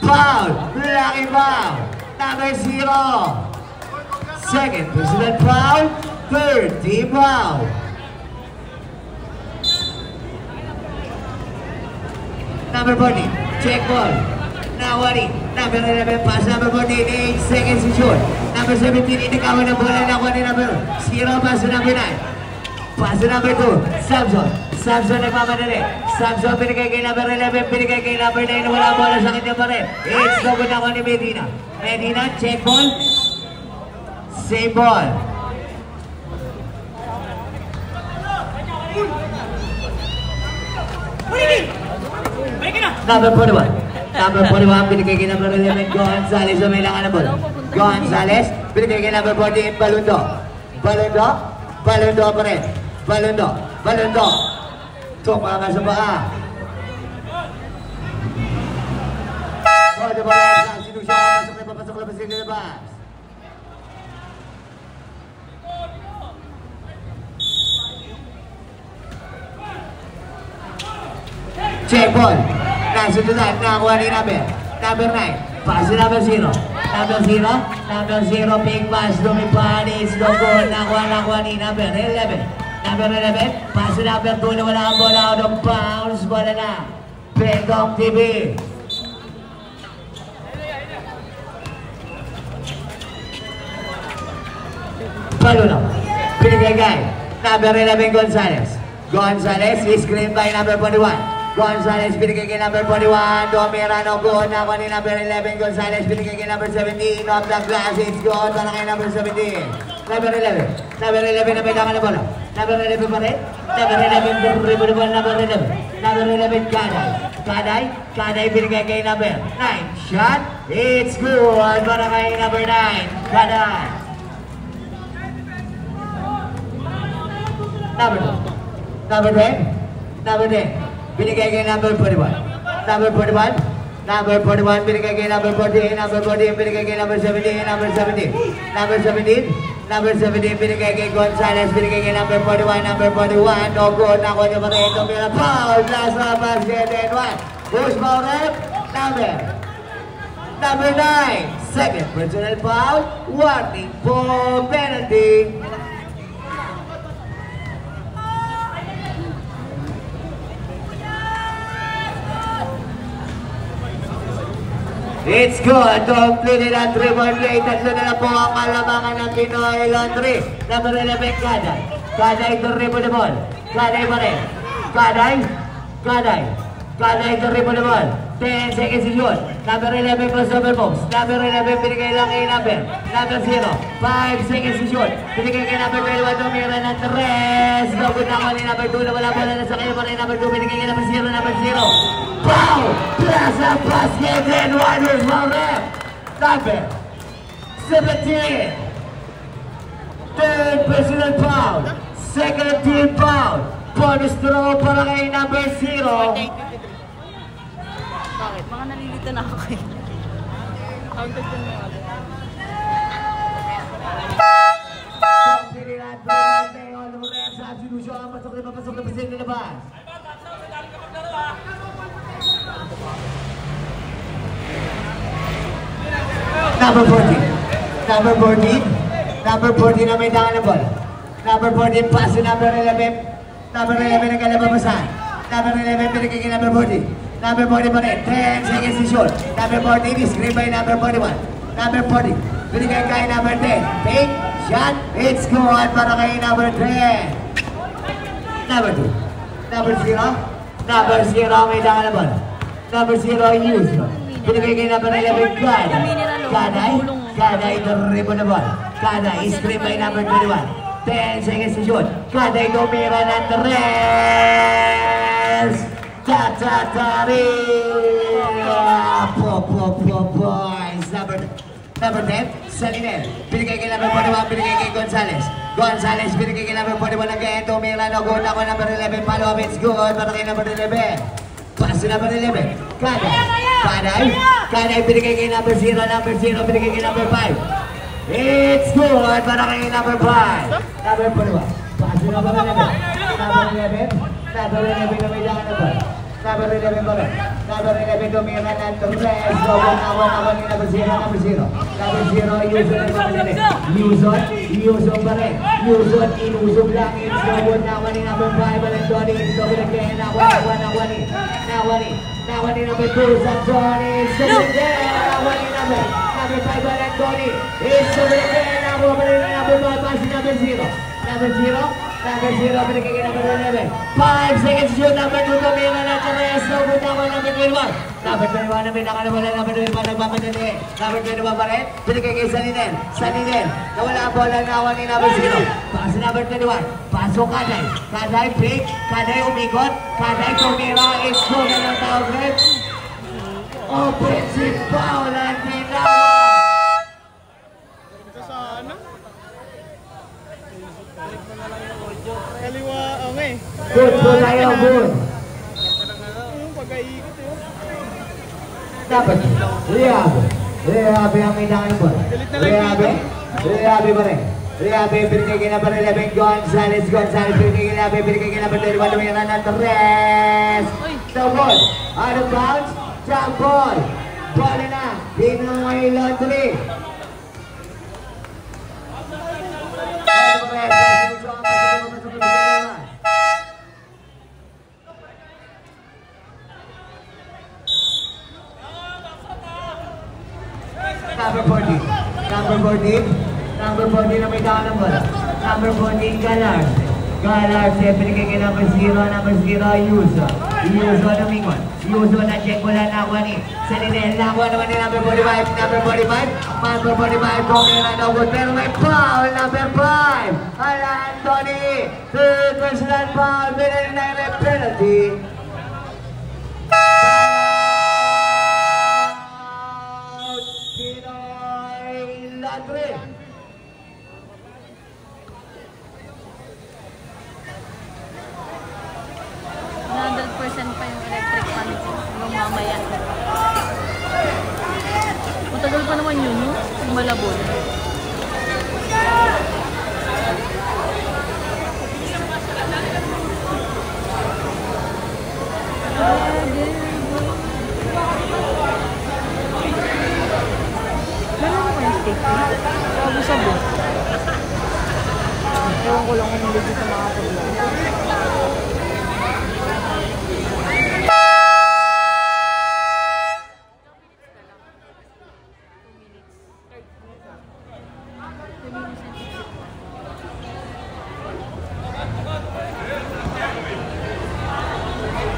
Foul! Lucky foul! Number 0. Second personal foul, third team foul. Number 40, check ball. Nawari. Number 11 pass, number 48, 8 seconds to shoot. Number 17, inikawan ng bola. Nakuha ni number 0, pass to number 9. Pass to number 2, Samson nagmamadali. Samson binigay kay number 11, binigay kay number 9. Wala bola sa kanya pa rin. It's no good, nakuha ni Medina. Medina, check ball. Same ball. Number 41. Number 41, binigay kay number 11, Gonzales. So may langan na ball. Gonzales, binigay kay number 14, Balundo. Balundo, Balundo pa rin. Balundo, Balundo. Tumama sa paa. Bodo pa rin sa sinusya. Pasok na pasok na labas. Check ball. Nasundan, nakakuha ni number 9. Pass to number 0. Number 0, big pass, Lumipanis, no goal. Nakuha ni number 11. Number 11, pass to number 2 na wala ang bola out of bounds. Bola na. Pegong TV. Palo na. Pinigay kay number 11, Gonzales. Gonzales is screened by number 41. Gonzales, binigay kay number 41, Domirano, good. Nakuha ni number 11, Gonzales, binigay kay number 17, off the glass, it's good. Para kay number 17. Number 11 na may langan na bola. Number 11 pa rin. Number 11, dribble ball, number 11. Number 11, Kaday, binigay kay number 9. Shot, it's good. Para kay number 9, Kaday. Number 10. Binigay kay number 41. Number 41, binigay kay number 14. Number 14, binigay kay number 17. Number 17, binigay kay Gonzales. Binigay kay number 41. Number 41, no good. Nakuha niyo pa rin. Tumira foul. Last na basket and 1. Push foul rep. Number 9. Second personal foul. Warning for penalty. It's good. Completed ang 3-1-8. Tatlo na po ang kalamangan ng Pinoy Laundry. Number 11, Kaday. Kaday to dribble the ball. Kaday pa rin. Kaday to dribble the ball. 10 seconds to shoot. Number 11, crossover moves. Number 11, binigay lang kay number 0. 5 seconds to shoot. Binigay kay number 12. Tumira ng 3. Gagod na ako ni number 2. Wala bola na sa kayo pa rin number 2. Binigay kay number 0. Foul! Plus a basket and 1 is foul rep. Number 17. Third personal foul. Second team foul. Bonus throw para kay number 0. Bakit? Mga nalilito na ako eh. Counted ko na ako. Pasok na labas. Number 14 na may dangan na ball. Number 14, pass to number 11. Number 11 ang kalababasan. Number 11, pinagay kay number 40. Number 40 pa rin, 10 seconds to shoot. Number 14 is screened by number 41. Number 40, pinagay kay number 10. Take, shot, it's good para kay number 10. Number 2. Number 0. Number 0 may dangan na ball. Number 0, use. Pinagay kay number 11, Kaday, the ribbon na ball. Kaday is screened by number 21. 10 seconds to shoot. Kaday tumira ng 3. Tatatari! Boys! Number 10, Salinel. Binigay kay number 41, binigay kay Gonzales. Gonzales, binigay kay number 41 again. Tumira na good ako number 11. Follow up, it's good. Para kay number 11. Pass to number 11. Kaday, binigay kay number 0. Number 0, binigay kay number 5. It's good para kay number 5. Number 41. Pass to number 11. Number 11 na may dangan na ball. Number 11 pa rin. Number 11 tumira ng 3. So, nakuha ni number 0. Number 0, Yuzon na naman nila. Yuzon pa rin. Yuzon, inusog lang. It's good. Nakuha ni number 5. Valentoni. It's good again. Nakuha ni number 2. Sansoni. It's good again. Nakuha ni number 5. Valentoni. It's good again. Nakuha pa rin ni number 5. Pass number 0. Number 0, binigay kay number 11. 5 seconds shoot, number 2 tumira na 3. So, Pasok na ako number 21. Number 21 na may nakalawala. Number 21 nagpapadali. Number 21 pa rin. Binigay kay Salinen. Salinen. Nawala ang bola na awan ni number 0. Pasok number 21. Pasok Kaday. Kaday break. Kaday umikot. Kaday tumira. It's good na ng tawag rin. Offensive foul ang tinawag. Kaliwa, okay. Good po tayo, good. Pag-aikot yun. Dapat, Riabe ang may dangin po. Riabe pa rin. Riabe, pinigay na pa rin 11 Gonzales, pinigay na pa rin 31 lumiran ng Torres. The ball, out of bounds, jump ball. Ball na, Pinoy Laundry. Number 14 na may daan ng bola. Number 14, Galars. Galars, pinigay kay number 0, Yuso. Yuso Domingon. Yuso na check bola na ako ni Salinel. Nakuha naman ni number 45. Number 45, Gomera na good. Pero may foul, number 5. Ala Anthony. Third personal foul. Binigay na yung penalty. Pa yung electric fan ko hanggang mamaya. Matagal pa naman yun, no? Yung Malabon. Meron mo yung stick? Sabi-sabi. Ewan ko lang kung hindi dito makapaglang.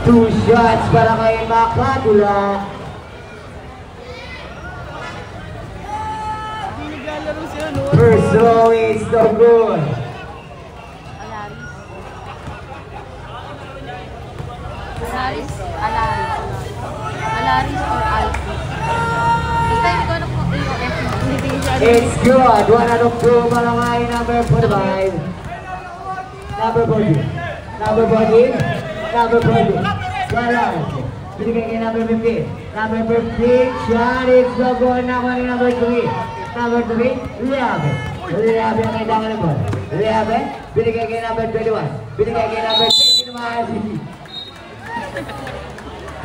Two shots para kay Makadula. First throw is no good. Alaris or Alfie. Basta hindi ko alam kung yung F. It's good. 1 out of 2 para kay number 45. Number 40. Number 40. Galars. Binigay kay number 15. Number 15. Shot. It's no good. Nakuha ni number 3. Number 3. Riabe. Riabe ang may dangan ng ball. Riabe. Binigay kay number 21. Binigay kay number 10.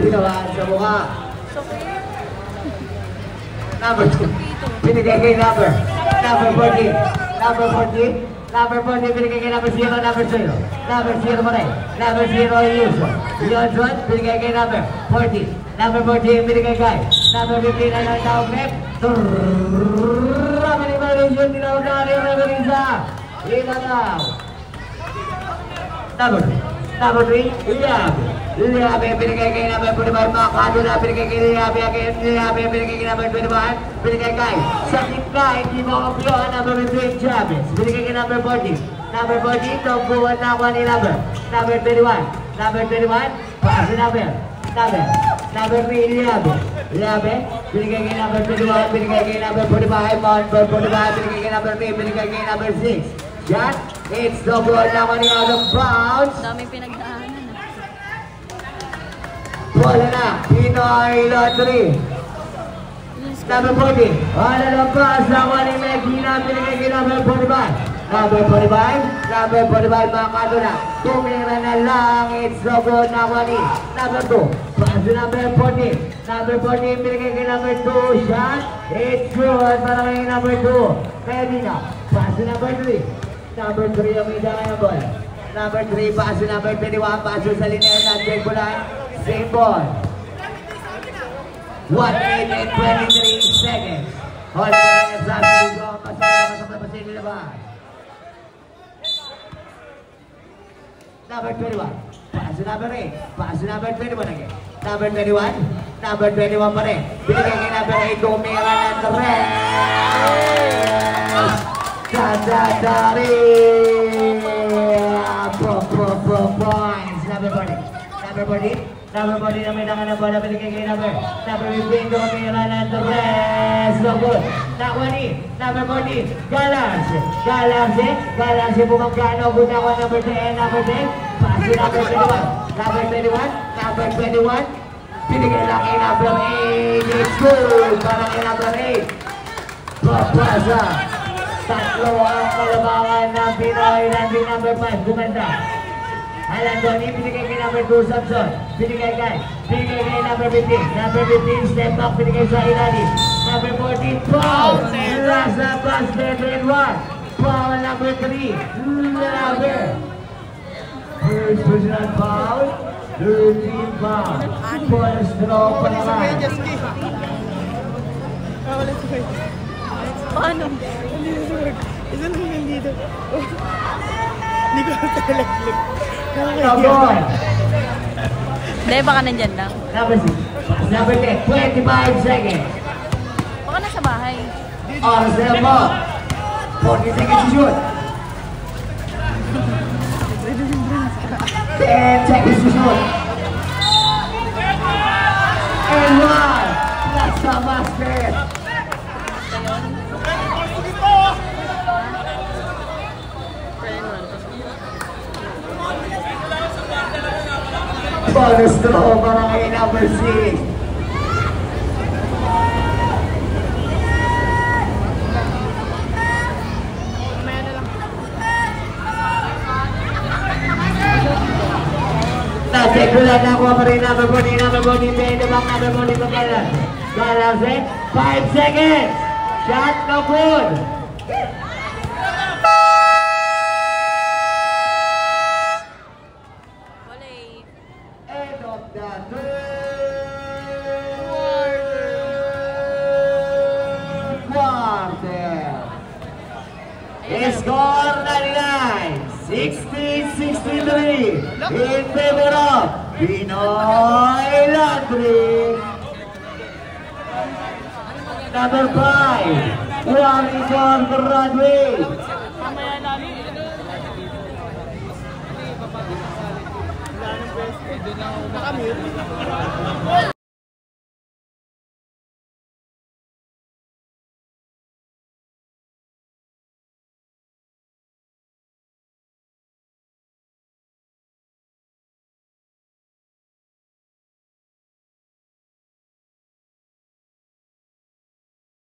Tinamaan sa mukha. Number 2. Binigay kay number 14. Number 14. Number 40, binigay kay number 0, number 0. Number 0 pa rin. Number 0, Yuso. Johnson, binigay kay number 14. Number 14, binigay kay number 15 na ng tawag rep. Ramani Malaysian, tinawag na rin Reverisa. Inataw. Number 3, Liabe, binigay kay number 45. Makadula, binigay kay Liabe. Binigay kay number 21. Binigay kay sa gitna, hindi mo kapyo. Number 15, Chavez. Binigay kay number 40. Number 40, tungkuhan na ako ni number 21. Number 21, pass number 3, Liabe. Binigay kay number 21. Binigay kay number 45. Number 45, binigay kay number 3. Binigay kay number 6. Shot, it's the ball na ako ni out of bounds. Daming pinagdaanan. Bola na, Pinoy Laundry. Number 40. Lalabas na ako ni Medina. Binigay kay number 45. Number 45, Makadula. Tumira na lang. It's no good na ako ni number 2. Pass to number 40. Number 40, binigay kay number 2. Shot. It's good para kay number 2. Medina. Pass to number 3. Number 3 ang may dangay ng ball. Number 3, pass to number 21. Pass to Salinel. Check bulan. Same ball. 1 minute and 23 seconds. Hold on sa Sugo. Pasok na pasig labas. Number 21. Pass to number 8. Pass to number 21 again. Number 21. Number 21 pa rin. Binigay kay number 8, Gomera Andres. Dadadari. Points. Number 40. Number 40. Number 40 na may naka na bola. Binigay kay number 15, Gomera Andres. No good. Nakuha ni number 40. Galaxy bumagkano. Good nakuha number 10. Number 10. Pasi number 21. Number 21. Number 21. Binigay lang kay number 8. It's good. Para kay number 8. Papasa. Tatlo ang kalabangan ng Pinoy. Landing number 5. Gumanda. Alan Donnie, binigay kay number 2, Samson. Binigay kay number 15. Number 15, step back, binigay sa ilalim. Number 14, foul. Rasa pass, veteran 1. Foul number 3. Number. First personal foul. 13 foul. First draw pa naman. Paano? Isa lang yung dito. Hindi ko talaga. Number. Hindi, baka nandyan lang. Number 6. Number 10. 25 seconds. Baka nasa bahay. Oras na mo. 40 seconds to shoot. 10 seconds to shoot. And 1. Nasa basket. Bonus draw para kay number 6. Check ko lang nakuha pa rin number 40, number 40, pwede bang number 40 pagkalan? Galaxy, 5 seconds! Shot no good! End of the third quarter. Score 99-63 in favor of Pinoy Landry. Number 5, Wellington Broadway.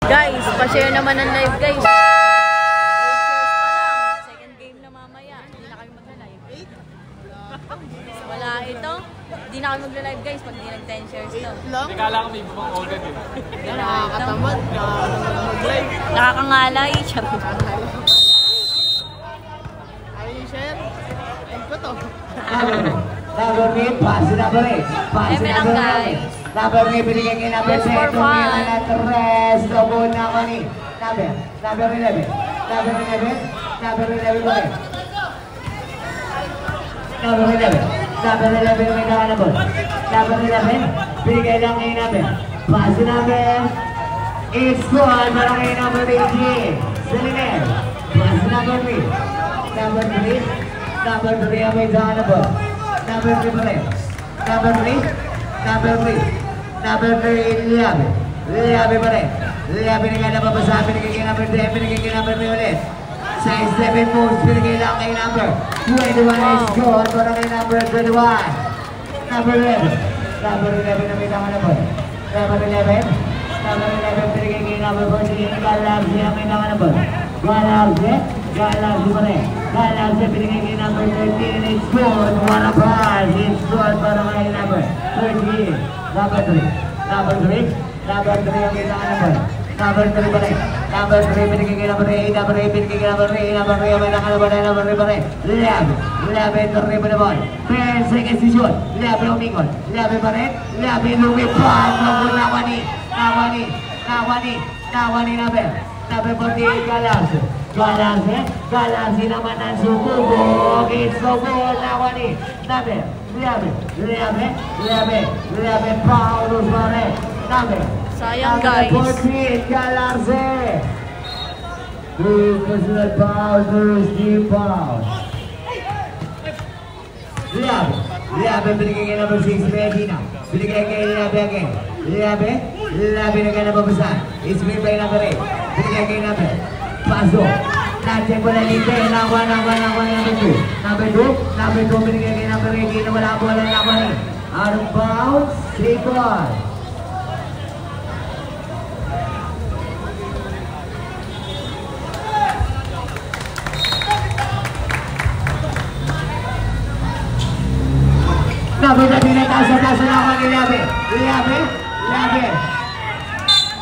Guys, pa-share naman ng live guys. 8 shares pa lang. Second game na mamaya. Hindi na kami magla-live. Wala ito. Hindi na kami magla-live guys pag hindi nag-10 shares to. Nagkala ko may ibang organ eh. Nakakatamad. Mag-live. Nakakangalay. Charot. Ayaw yung share? End ko to. Number 8, pass number 8. Pass Eme lang guys. Number 8, binigay kay number Just 10. for fun. Rest of all na ako ni number 11. Number 11 ba rin? Number 11 may nakalabot. Number 11, binigay lang kay number. Pass number. It's good para kay number 18. Selinel. Pass number 3. Number 3 ang may nakalabot. Number 3 pa rin. Number 3, Liabe pa rin. Liabe na nga napapasa, binigay kay number 10, binigay kay number 3 ulit. Size 7 moves, binigay lang kay number 21 is good, para kay number 21. Number 11 na may nakalabot. Number 11, binigay kay number 14, Galaxy ang may nakalabot. Galaxy pa rin. Galaxy, binigay kay number 13, it's good, what a pass, it's good, para kay number 13. Number 3 ang may nakalabot. Number 3 pa rin. Number 3, binigay kay number 8. Number 8, binigay kay number 3. Number 3 ang may nakalabot. Number 3 pa rin. Labi, torre pa naman. 10 seconds to shoot. Labi umikot. Labi pa rin. Labi lumipad. Nawani number. Number 48, Galaxy naman ang sumubog. It's so good. Nawani. Number Liabe, Paulo Suarez, number. Sayang, guys. 14, Galarze. Two personal fouls for Steve Paul. Liabe, binigay kay number 6, Medina. Binigay kay Liabe again. Liabe na kaya nababasan. Ismir by number 8. Binigay kay number. Paso. Natin ko na lite. Nakuha number 2. Number 2, binigay kay number 8. Hindi na wala bola na nakuha ni. Out of bounds, 3 ball. Nabuta din ang taas na ako ni Liabe.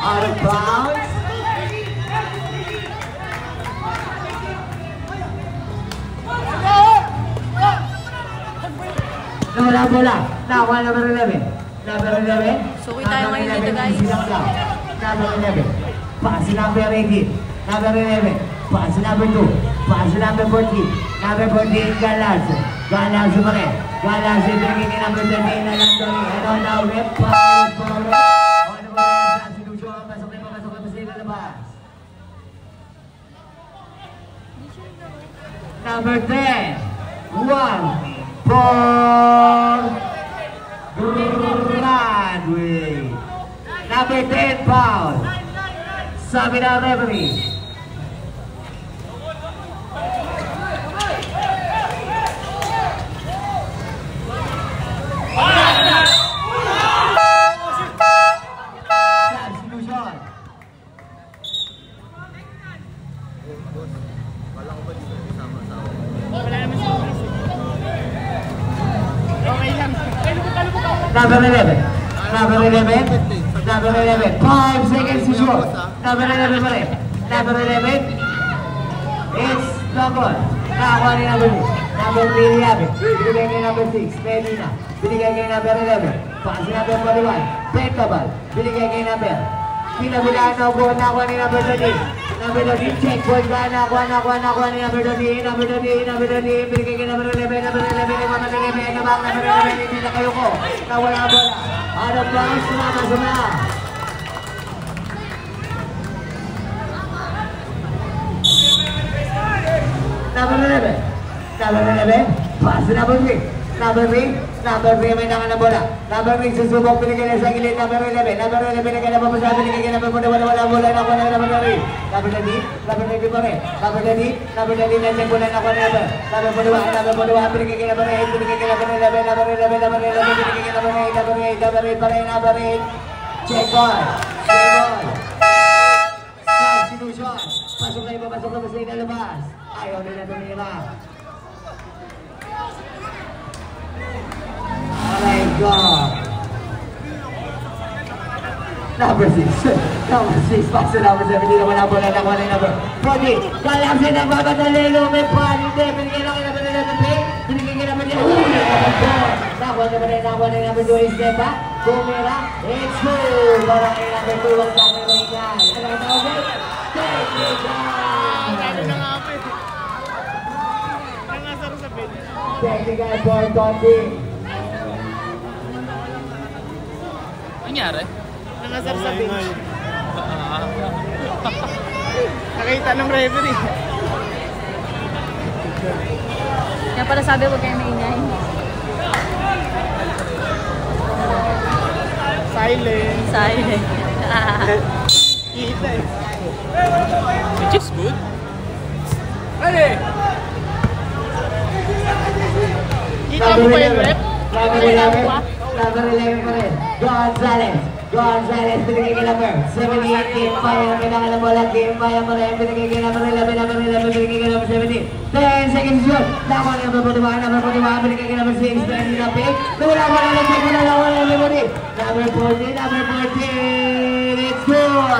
Out of bounds. Nawala bola. Nakuha number 11. Suki tayo ngayon dito, guys. Number 11. Pass number 18. Number 11. Pass number 2. Pass number 14. Number 14, Galarze pa rin. Galarze, binigay kay number 13 na lang doon. Ano now, rep, foul. Ano ba yan? Sinusuan, pasok na sa labas. Number 10. 1 for Broadway. Number 10, foul. Sabi na referee. Number 11. 5 seconds to shoot. Number 11 pa rin. Number 11. It's the ball. Nakakuha ni number 6. Number 3, Liabe. Binigay kay number 6, Medina. Binigay kay number 11. Pass number 41. Pentabal. Binigay kay number. Pinabilaan na po. Nakakuha ni number 13. Number 13, check point ka. Nakakuha ni number 13. Binigay kay number 11. Number 11. Hindi na kayo ko. Nawala ang bola. Out of bounds, sumama. Number 11. Pass number 3. Number 3, may nangan na bola. Number 3, susubok, binigay na sa gilid. Number 11, binigay na papasabi. Binigay na number 1, wala bola. Nakuha na number 3. Number 13 pa rin. Number 13, nandiyan bola. Nakuha na number 1, binigay kay number 8. Binigay kay number 11. Binigay kay number 8 pa rin. Number 8, check ball. Substitution. Pasok na sa inalabas. Ayaw nila tumira. Oh my God. Number 6, pass to number 7. Hindi naman ang bola. Nakuha na number 40. Galarze na babadali. Lumipad. Hindi. Binigay lang kay number 11. Binigay kay number 11. Nakuha na number 2. Estepa. Tumira. It's good. Para kay number 2. Ang sabi mo yan. Ano ang tawag? Technical for Tondi. Nangyari? Nangasar sa bench. Nakita ng referee. Kaya pala sabi ko kayo maingay. Silent. Kita eh. Which is good. Ready! Kita mo ba yung rep? Number 11 pa rin. Gonzalez, binigay kay number 78, Kim Bayan, kailangan ng bola, Kim Bayan pa rin, binigay kay number 11, binigay kay number 17. 10 seconds shoot. Nakuha ni number 41, binigay kay number 6, Benny na pick. Nawala mo na lang, number 14, it's good!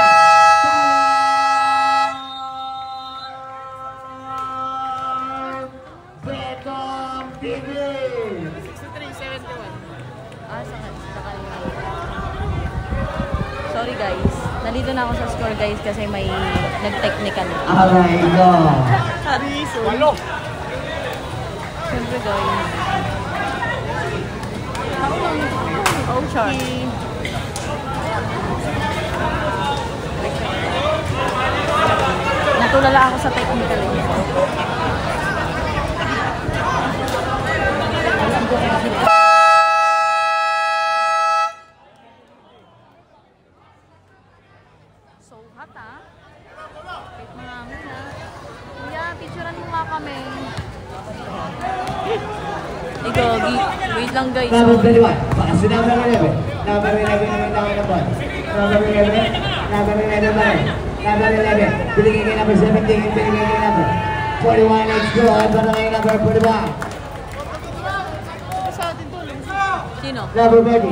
Betong TV! 63-71. Sorry guys. Nalito na ako sa score guys kasi may nag-technical. Aray ko! Walo! Siyempre guys. Okay. Natulala ako sa technical. So hot ah. Wait mga hangin ah. Kuya, picturean mo nga kami. Ay, gogi. Wait lang guys. Number 21. Pass to number 11. Number 11 naman tayo ng ball. Number 11. Number 11 pa rin. Number 11. Piligay kay number 17. Piligay kay number 41. Let's go. At para kay number 41. Sino? Number 40.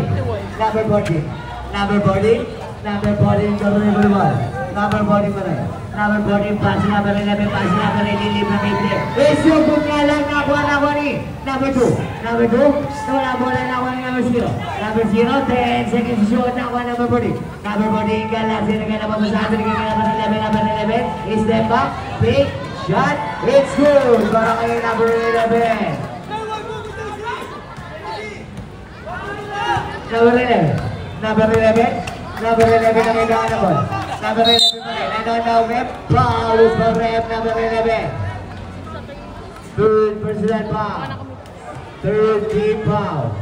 Number 40. Number 40. Number 40. Number 41. Number 40 pa rin. Number 40. Pass to number 11. Pass to number 11. Libre kay play. Isubok nga lang. Nakuha ni. Number 2. Number 2. Wala bola nakuha ni number 0. Number 0. 10 seconds to shoot. Nakuha number 40. Number 40. Galas. Sinagay na papasahan. Sinagay na number 11. Number 11. Step back. Take. Shot. It's good. Para kay number 11. Number 11. Number 11. Number 11 ang ilangan na ball. Number 11 pa rin. And on now, rep. Foul for rep. Number 11. Third personal foul. Third team foul.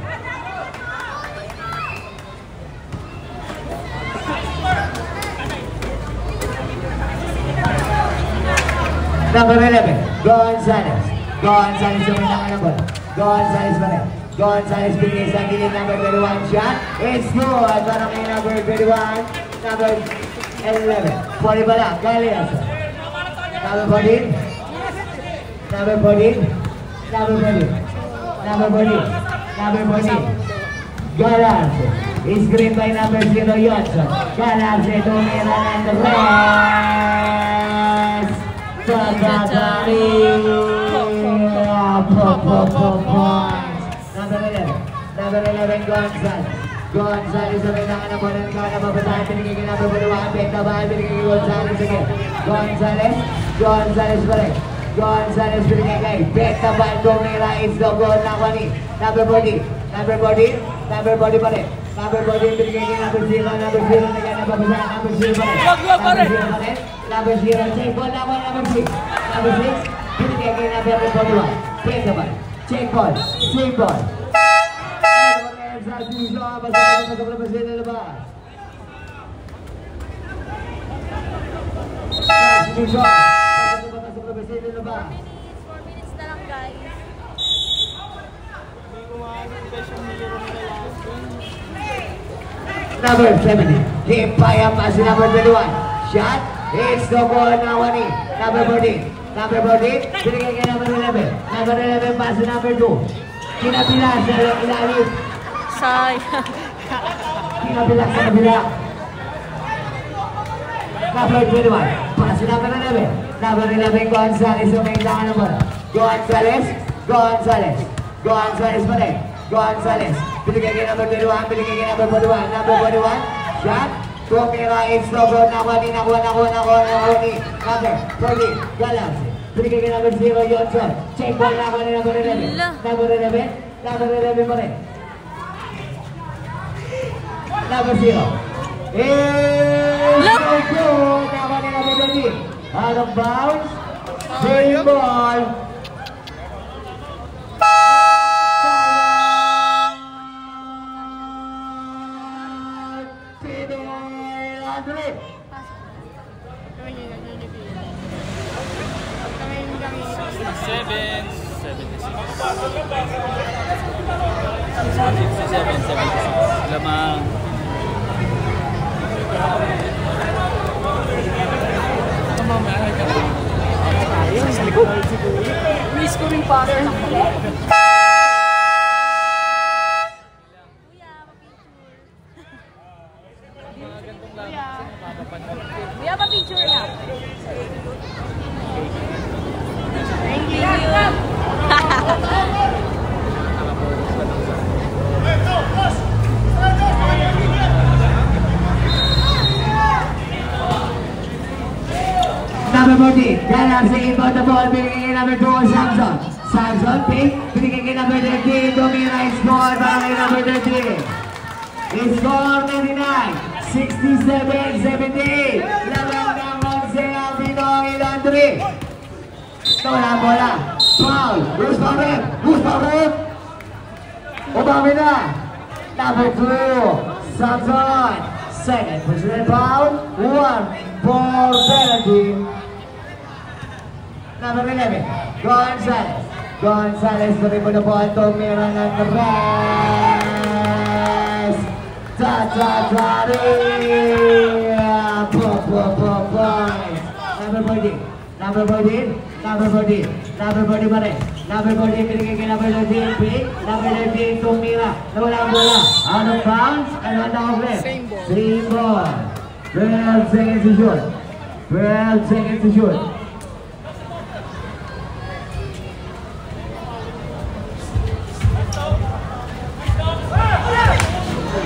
Number 11. Gonzalez. Gonzalez ang ilangan na ball. Gonzalez pa rin. Gonzalez binigay sa gilid, number 31 shot. It's good! Para kay number 31, number 11. 40 ba lang? Galias. Number 14. Number 14. Number 14. Number 14. Number 14. Galas. Screen by number 0, Yotson. Galas, tumira ng the rest. Pagkakari. Number 11. Number 11, Gonzalez. Gonzalez sa kailangan na muna ng kapapasahan. Pinigay ka number 41. Benta ba? Pinigay ka Gonzalez again. Gonzalez. Gonzalez pa rin. Gonzalez pinigay kay Benta ba? Tumira. It's the goal na kwani. Number 40. Number 40. Number 40 pa rin. Number 40. Pinigay kay number 0. Number 0 na kaya napapasahan. Number 0 pa rin. Number 0 pa rin. Number 0. Check ball na kwani. Number 6. Number 6. Pinigay kay number 41. Benta ba? Check ball. Save ball. Na lang guys. Number 70. Himpaya pa si number 21. Shot. It's the ball na wani. Number 14. Number 14. Binigay kay number 11. Number 11 pa si number 2. Kinapila sa ilalim. Sayang. Kinapila sa kabila. Number 21. Pa si number 11. Number 11 Gonzalez. So may ilangan naman. Gonzalez. Gonzalez. Gonzalez pa rin. Gonzalez. Binigay kay number 21. Binigay kay number 41. Number 41. Shot. Tumira. It's the ball. Nakuha ni. Number 40. Galas. Binigay kay number 0. Yotson. Check ball. Nakuha ni number 11. Number 11. Number 11 pa rin. Number 0. It's so good. Nakuha ni number 20. Out of bounds. Save ball. Lamang. Sa likod. Miss ko rin pa. Kuya, pa-picture na. Thank you. Number 40, Galas taking out the ball, binigay kay number 2, Samson. Samson, pick, binigay kay number 13, Domira, it's ball, para kay number 13. Score 99, 67-78. Laban ng Jose Albino Ilandri. Wala bola. Foul. Who's foul red? Who's foul red? Umami na. Number 2, Samson. Second personal foul. 1 for penalty. Number 11, Gonzalez. Gonzalez tuloy mo na po ang tumira ng press. Number 14. Number 14. Number 14. Number 14 pa rin. Number 14 pinigay kay number 13. Number 13 tumira. Nawala ang bola. Out of bounds. And on the off-left. Same ball. 12 seconds to shoot. 12 seconds to shoot.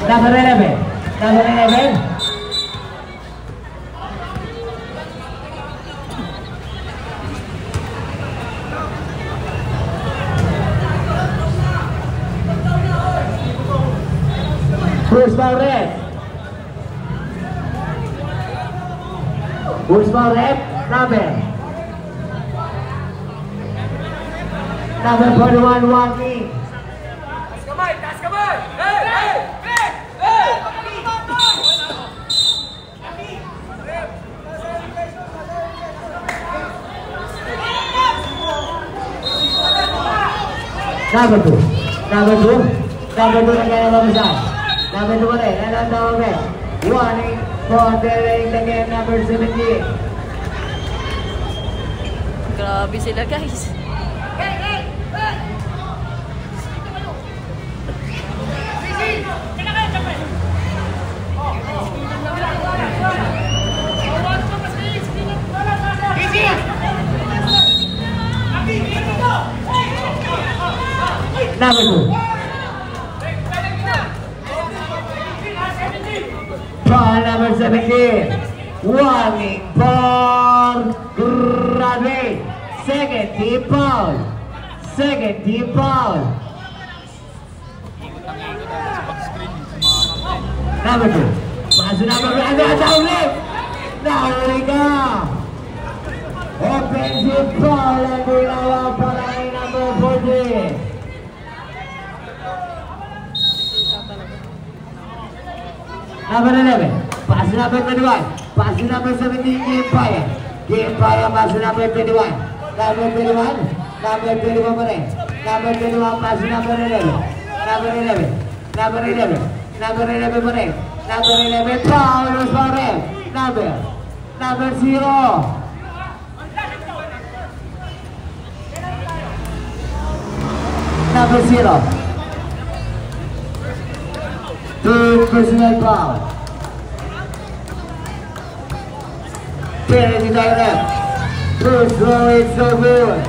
Number 11. Number 11. Who's foul red? Who's foul red? Number 41, walking. Number 2. Number 2. Number 2 na kaya mabasan. Number 2 pa rin. Ano ang tawag rin? Warning for delaying the game. Number 17. Grabe sila guys. Number 2. Ball number 17. Warning for graduate. Second team foul. Second team foul. Number 2. Masuk number 2. Ada ulit. Nahuli ka. Offensive foul ang ginawa para kay number 14. Number 11, pass number 21, pass number 17, Game Fire. Game Fire, pass number 21. Number 21, number 21 pa rin. Number 21, pass number 11. Number 11, number 11, number 11 pa rin. Number 11, foul, foul red. Number 0. Number 0. Third personal foul. Penalty direct. First throw, it's so good.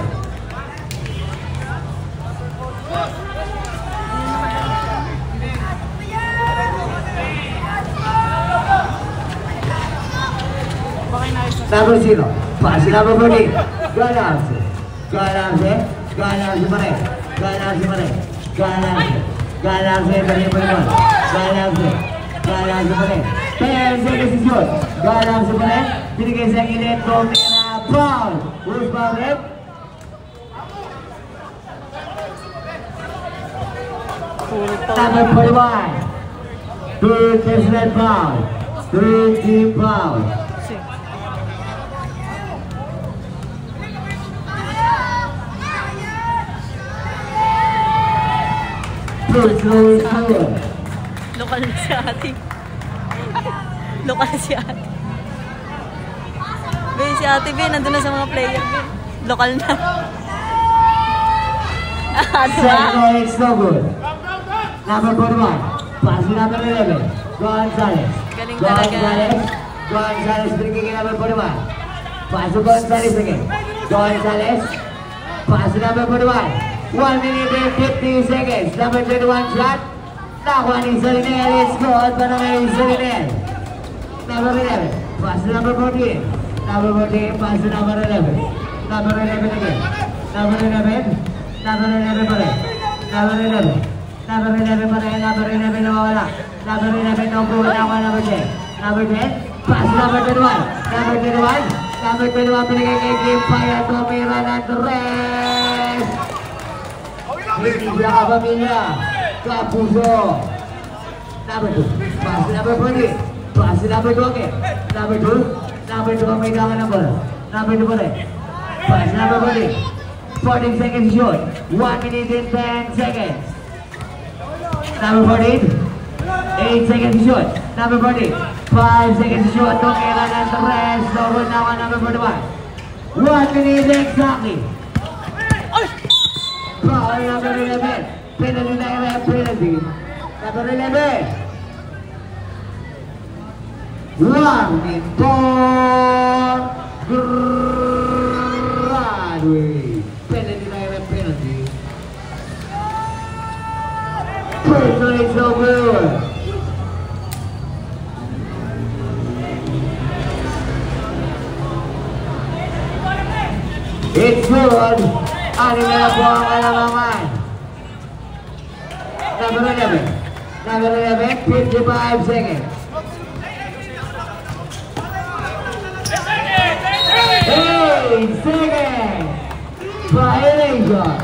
Number 0. Pass number 14. Galanse. Galanse. Galanse pa rin. Galanse pa rin. Galanse. Galanse pa rin pa naman. Galanse. Galanse pa rin. 10 seconds to shoot. Galanse pa rin. Binigay sa gilid. Tumira. Foul. Who's foul rin? Number 41. Third personal foul. Third team foul. Lokal na si ate. Lokal si ate. Ben, si ate Ben, nandun na sa mga player Ben. Lokal na. Second, it's no good. Number 41. Pass number 11. Gonzalez. Galing talaga. Gonzalez bringing in number 41. Pass to Gonzalez again. Gonzalez. Pass number 41. 1 minute and 50 seconds. Number 21 shot. Nakuha ni Salinel. It's good para kay Salinel. Number 11. Pass to number 14. Number 14. Pass to number 11. Number 11 again. Number 11. Number 11 pa rin. Number 11. Number 11 pa rin. Number 11 nawawala. Number 11, no good. Now one, number 10. Number 10, pass number 21. Number 21, number 21, binigay kay Game Fire, tumira ng Torres. Hindi siya kapamilya. Kapuso. Number 2, pass number 20. Pass number 2 again. Number 2 ang may dalang number. Number 2 pa rin. Pass number 20. 14 seconds short. 1 minute and 10 seconds. Number 14. 8 seconds short. Number 40. 5 seconds short. Tumira ng Torres. So good now on number 41. 1 minute exactly. Foul number 11. Penalty na yung penalty. Number 11. Warning for Broadway. Penalty na yung penalty. Personal is over. It's good. Ano na po ang kalamangan? Number 11. Number 11, 55 seconds. 8 seconds. Violation.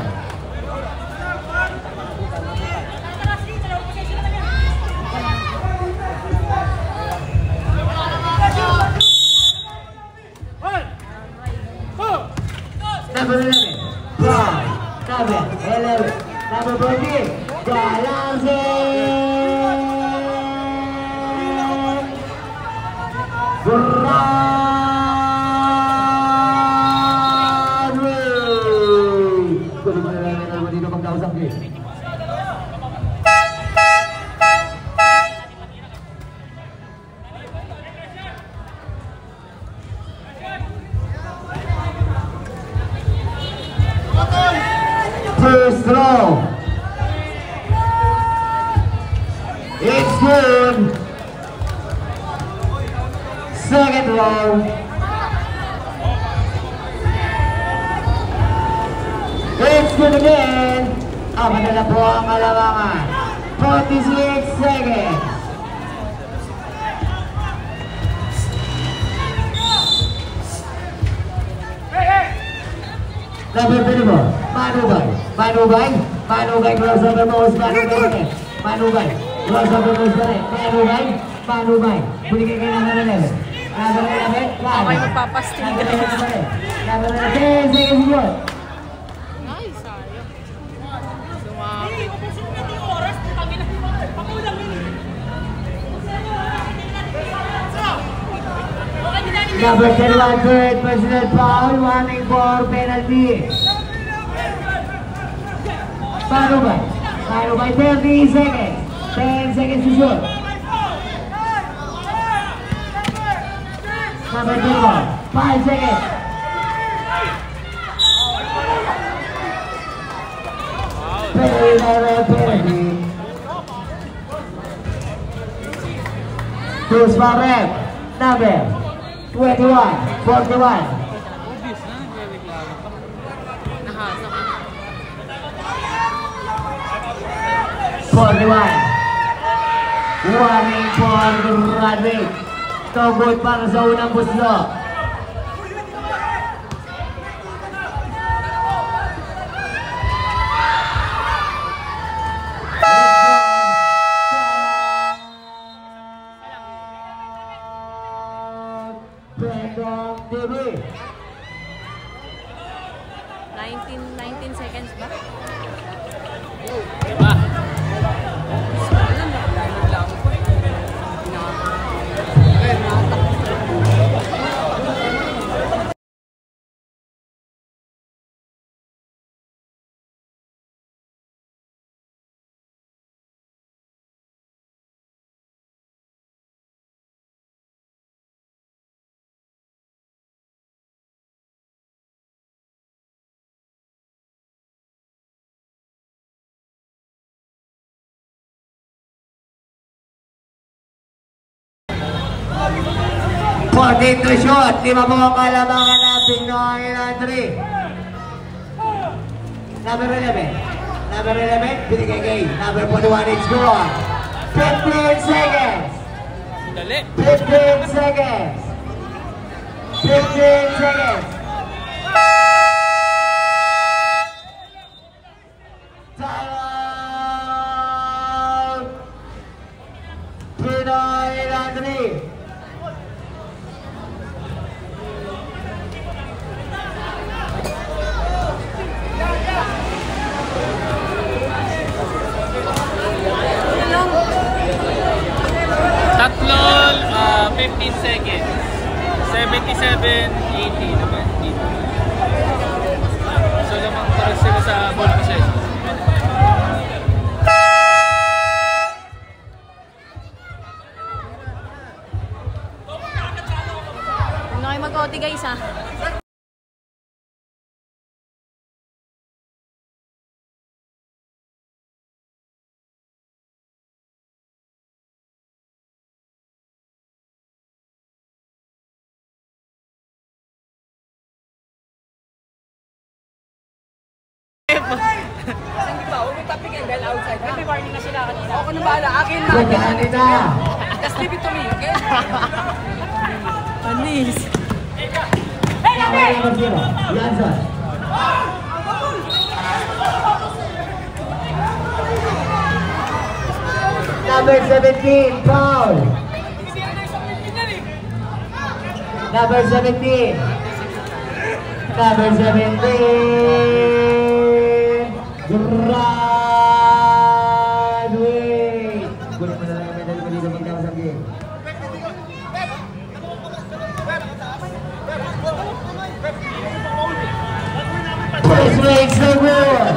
Number 11, 5, number 11, number 14, Galanzin! Broadway! Kunin mo na lang naman dito magkausap din. First throw. It's good. Second throw. It's good again. Apat na po ang kalamangan. 46 seconds. Number 24. Manubay, crossover moves, Manubay, crossover moves na rin, Manubay, buligay kayo ng 11, number 11, Okay, magpapastig. number 10 seconds yun. Ay, sayang. Sumapit. Number 31, third personal foul, warning for penalty. Manubay, 30 seconds. 10 seconds to shoot. Number 21, 5 seconds. Penalty. Cruz Barret, number 21, 41. Nahasa ka. 41. Warning for Broadway. Tugod para sa unang buslo. Pendong TV. 19 seconds ba? Fourteen to shot. 5 po ang kalamangan ng Pinoy Laundry. Number 11. Number 11, binigay kay number 41, it's gone. 15 seconds. Dali. 15 seconds. 15 seconds. Time out. Pinoy Laundry. Tatlol, 15 seconds. 77-80 naman dito. So lamang para sila sa ball possession. Huwag na kayo mag-OT guys ha. Hindi ba? Huwag mo topic and bell outside. May warning na sila kanina. Ako na bahala. Akin na. Pagkain na. Just leave it to me, okay? Panis. Yansan. Number 17, foul. Number 17. Number 17. Graduate. Kunin mo na lang ang medal mo dito pagkama sa game. First makes the rule.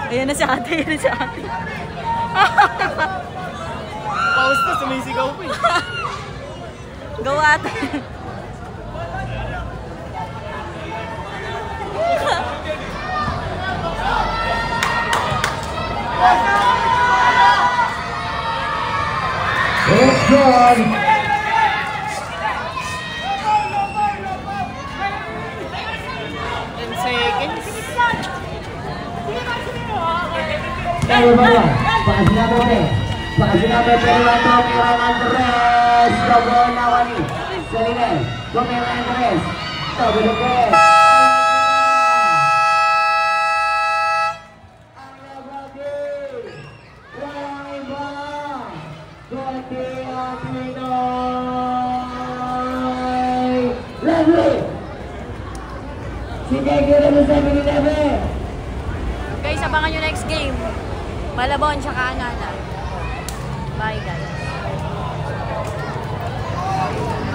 Ayan na si ate, ayan na si ate. Pause na, sumisigaw po eh. Go ate. It's good. 10 seconds. Number 1. Pass number 10. Pass number 21. Kira Andres. Double Nawali. Selene. Gomez Andres. Double Lopez. Guys, abangan nyo next game. Malabon, tsaka Angala. Bye guys.